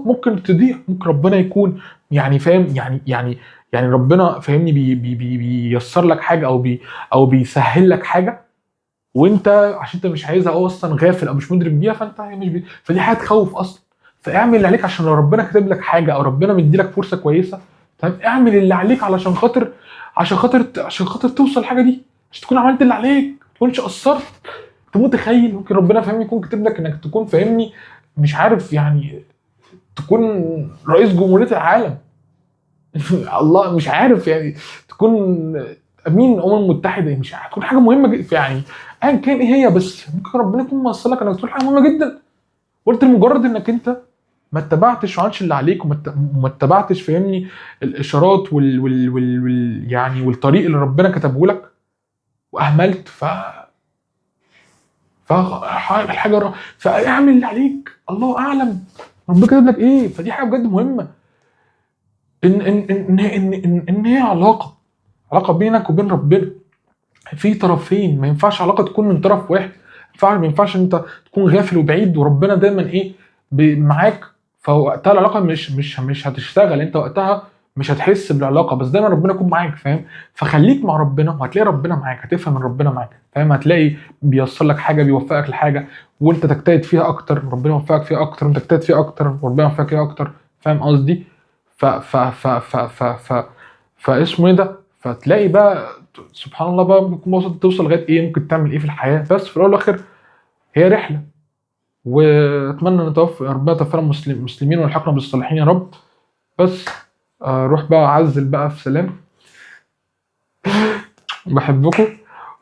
[SPEAKER 1] ممكن تضيع، ممكن ربنا يكون يعني فاهم يعني ربنا فاهمني بييسر لك حاجه، او بيسهل لك حاجه، وانت عشان انت مش عايزها، او اصلا غافل او مش مدرك بيها، فانت مش فدي حاجه تخوف اصلا. فاعمل اللي عليك عشان لو ربنا كاتب لك حاجه، او ربنا مديلك فرصه كويسه، تمام، اعمل اللي عليك عشان خاطر توصل الحاجه دي، عشان تكون عملت اللي عليك، ما تكونش قصرت. انت متخيل ممكن ربنا فاهمني يكون كاتب لك انك تكون فاهمني مش عارف يعني تكون رئيس جمهوريه العالم. الله، مش عارف يعني تكون امين الامم المتحده، مش عارف تكون حاجه مهمه جدا يعني، ايا كان ايه هي، بس ممكن ربنا يكون موصل لك انك تكون حاجه مهمه جدا. قلت لمجرد انك انت ما اتبعتش وعملتش اللي عليك، وما اتبعتش فاهمني الاشارات يعني والطريق اللي ربنا كتبه لك، واهملت فاعمل اللي عليك، الله اعلم ربنا كاتب لك ايه. فدي حاجه بجد مهمه، ان هي علاقه بينك وبين ربنا، في طرفين. ما ينفعش علاقه تكون من طرف واحد. ما ينفعش انت تكون غافل وبعيد وربنا دايما ايه معاك. فوقتها العلاقه مش هتشتغل، انت وقتها مش هتحس بالعلاقه، بس دايما ربنا يكون معاك، فاهم؟ فخليك مع ربنا وهتلاقي ربنا معاك، هتفهم ان ربنا معاك، فاهم؟ هتلاقي بيوصل لك حاجه، بيوفقك لحاجه، وانت تجتهد فيها اكتر ربنا يوفقك فيها اكتر، وانت تجتهد فيها اكتر وربنا يوفقك فيها اكتر، فاهم قصدي؟ ف ف ف ف ف ف فاسمه ايه ده، فتلاقي بقى سبحان الله بقى ممكن توصل لغايه ايه، ممكن تعمل ايه في الحياه. بس في الاول والاخر هي رحله، واتمنى ان ربنا يتوفانا مسلمين ويلحقنا بالصالحين يا رب. بس روح بقى اعزل بقى في سلام. بحبكم،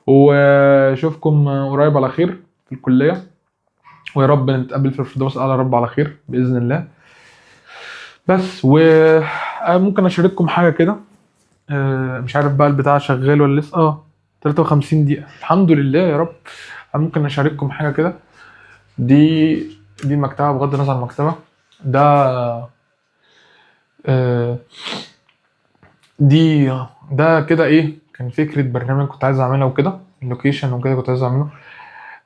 [SPEAKER 1] واشوفكم قريب على خير في الكليه، ويا رب نتقابل في الفردوس الاعلى يا رب على خير باذن الله. بس وممكن اشارككم حاجه كده، مش عارف بقى البتاع شغال ولا لسه. 53 دقيقة الحمد لله يا رب. ممكن اشارككم حاجة كده. دي دي المكتبة، بغض النظر عن المكتبة ده، آه، دي ده كده ايه، كان فكرة برنامج كنت عايز اعملها وكده، اللوكيشن وكده كنت عايز اعمله.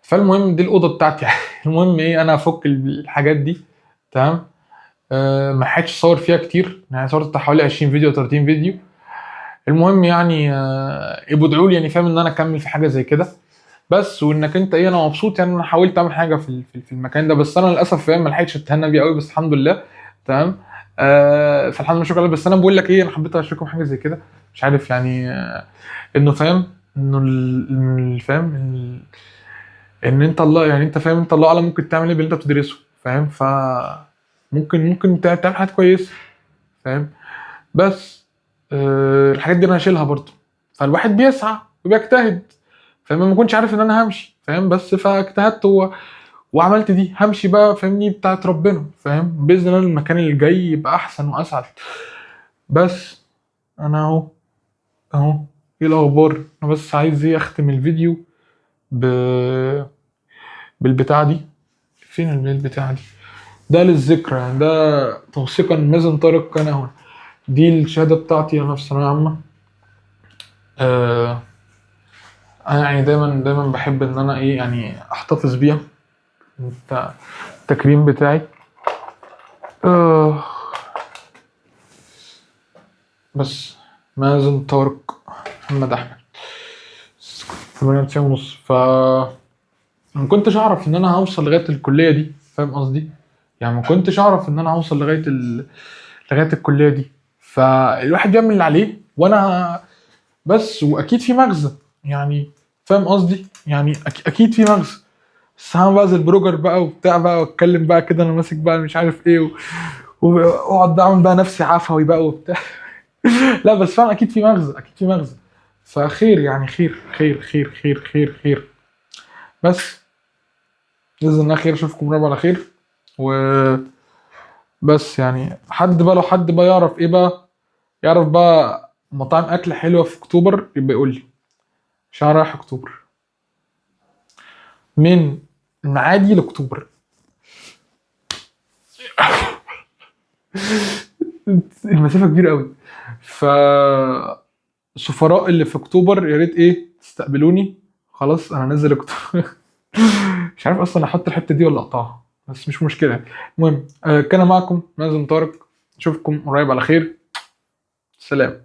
[SPEAKER 1] فالمهم دي الأوضة بتاعتي يعني. المهم ايه، انا افك الحاجات دي، تمام. ما حدش صور فيها كتير يعني، صورت بتاع حوالي 20 فيديو 30 فيديو. المهم يعني ابقوا ادعوا لي يعني، فاهم ان انا اكمل في حاجه زي كده. بس وانك انت ايه، انا مبسوط يعني، انا حاولت اعمل حاجه في المكان ده، بس انا للاسف فاهم ما لحقتش اتهنى بيه قوي، بس الحمد لله. تمام. فالحمد لله، شكرا لله. بس انا بقول لك ايه، انا حبيت اشارككم حاجه زي كده، مش عارف يعني انه فاهم انه فاهم ان انت الله يعني، انت فاهم، انت الله اعلم ممكن تعمل ايه باللي انت بتدرسه، فاهم؟ ممكن تعمل حاجات كويسه، فاهم؟ بس الحاجات دي انا هشيلها برضه. فالواحد بيسعى وبيجتهد، فما كنتش عارف ان انا همشي، فاهم؟ بس فاجتهدت وعملت دي، همشي بقى فاهمني بتاعت ربنا، فاهم؟ باذن الله المكان اللي جاي يبقى احسن واسعد. بس انا اهو ايه الاخبار. انا بس عايز ايه اختم الفيديو ب... بالبتاعه دي. فين الميل بتاعه دي؟ ده للذكرى يعني، ده توثيقا مازن طارق كان هنا. دي الشهاده بتاعتي انا في ثانويه عامه. آه انا يعني دايما بحب ان انا ايه يعني احتفظ بيها. التكريم بتاعي. آه بس مازن طارق محمد احمد 98 ونص. ما كنتش اعرف ان انا هوصل لغايه الكليه دي، فاهم قصدي؟ يعني ما كنتش اعرف ان انا هوصل لغايه الكليه دي. فالواحد بيعمل اللي عليه، وانا بس واكيد في مغزى يعني، فاهم قصدي؟ يعني اكيد في مغزى. بس هعمل بقى زي البروجر بقى وبتاع بقى، واتكلم بقى كده انا ماسك بقى مش عارف ايه واقعد بقى اعمل بقى نفسي عفوي بقى وبتاع. لا بس فعلا اكيد في مغزى، اكيد في مغزى. فخير يعني، خير خير خير خير خير خير. بس باذن الله خير، اشوفكم قريب على خير. وبس يعني حد بقى، لو حد بقى يعرف ايه بقى، يعرف بقى مطاعم اكل حلوه في اكتوبر يبقى يقول لي، عشان أنا رايح اكتوبر من المعادي لاكتوبر. المسافه كبيره قوي. ف السفراء اللي في اكتوبر يا ريت ايه تستقبلوني. خلاص انا نازل اكتوبر. مش عارف اصلا احط الحته دي ولا اقطعها، بس مش مشكله. المهم كان معكم مازن طارق، اشوفكم قريب على خير. سلام.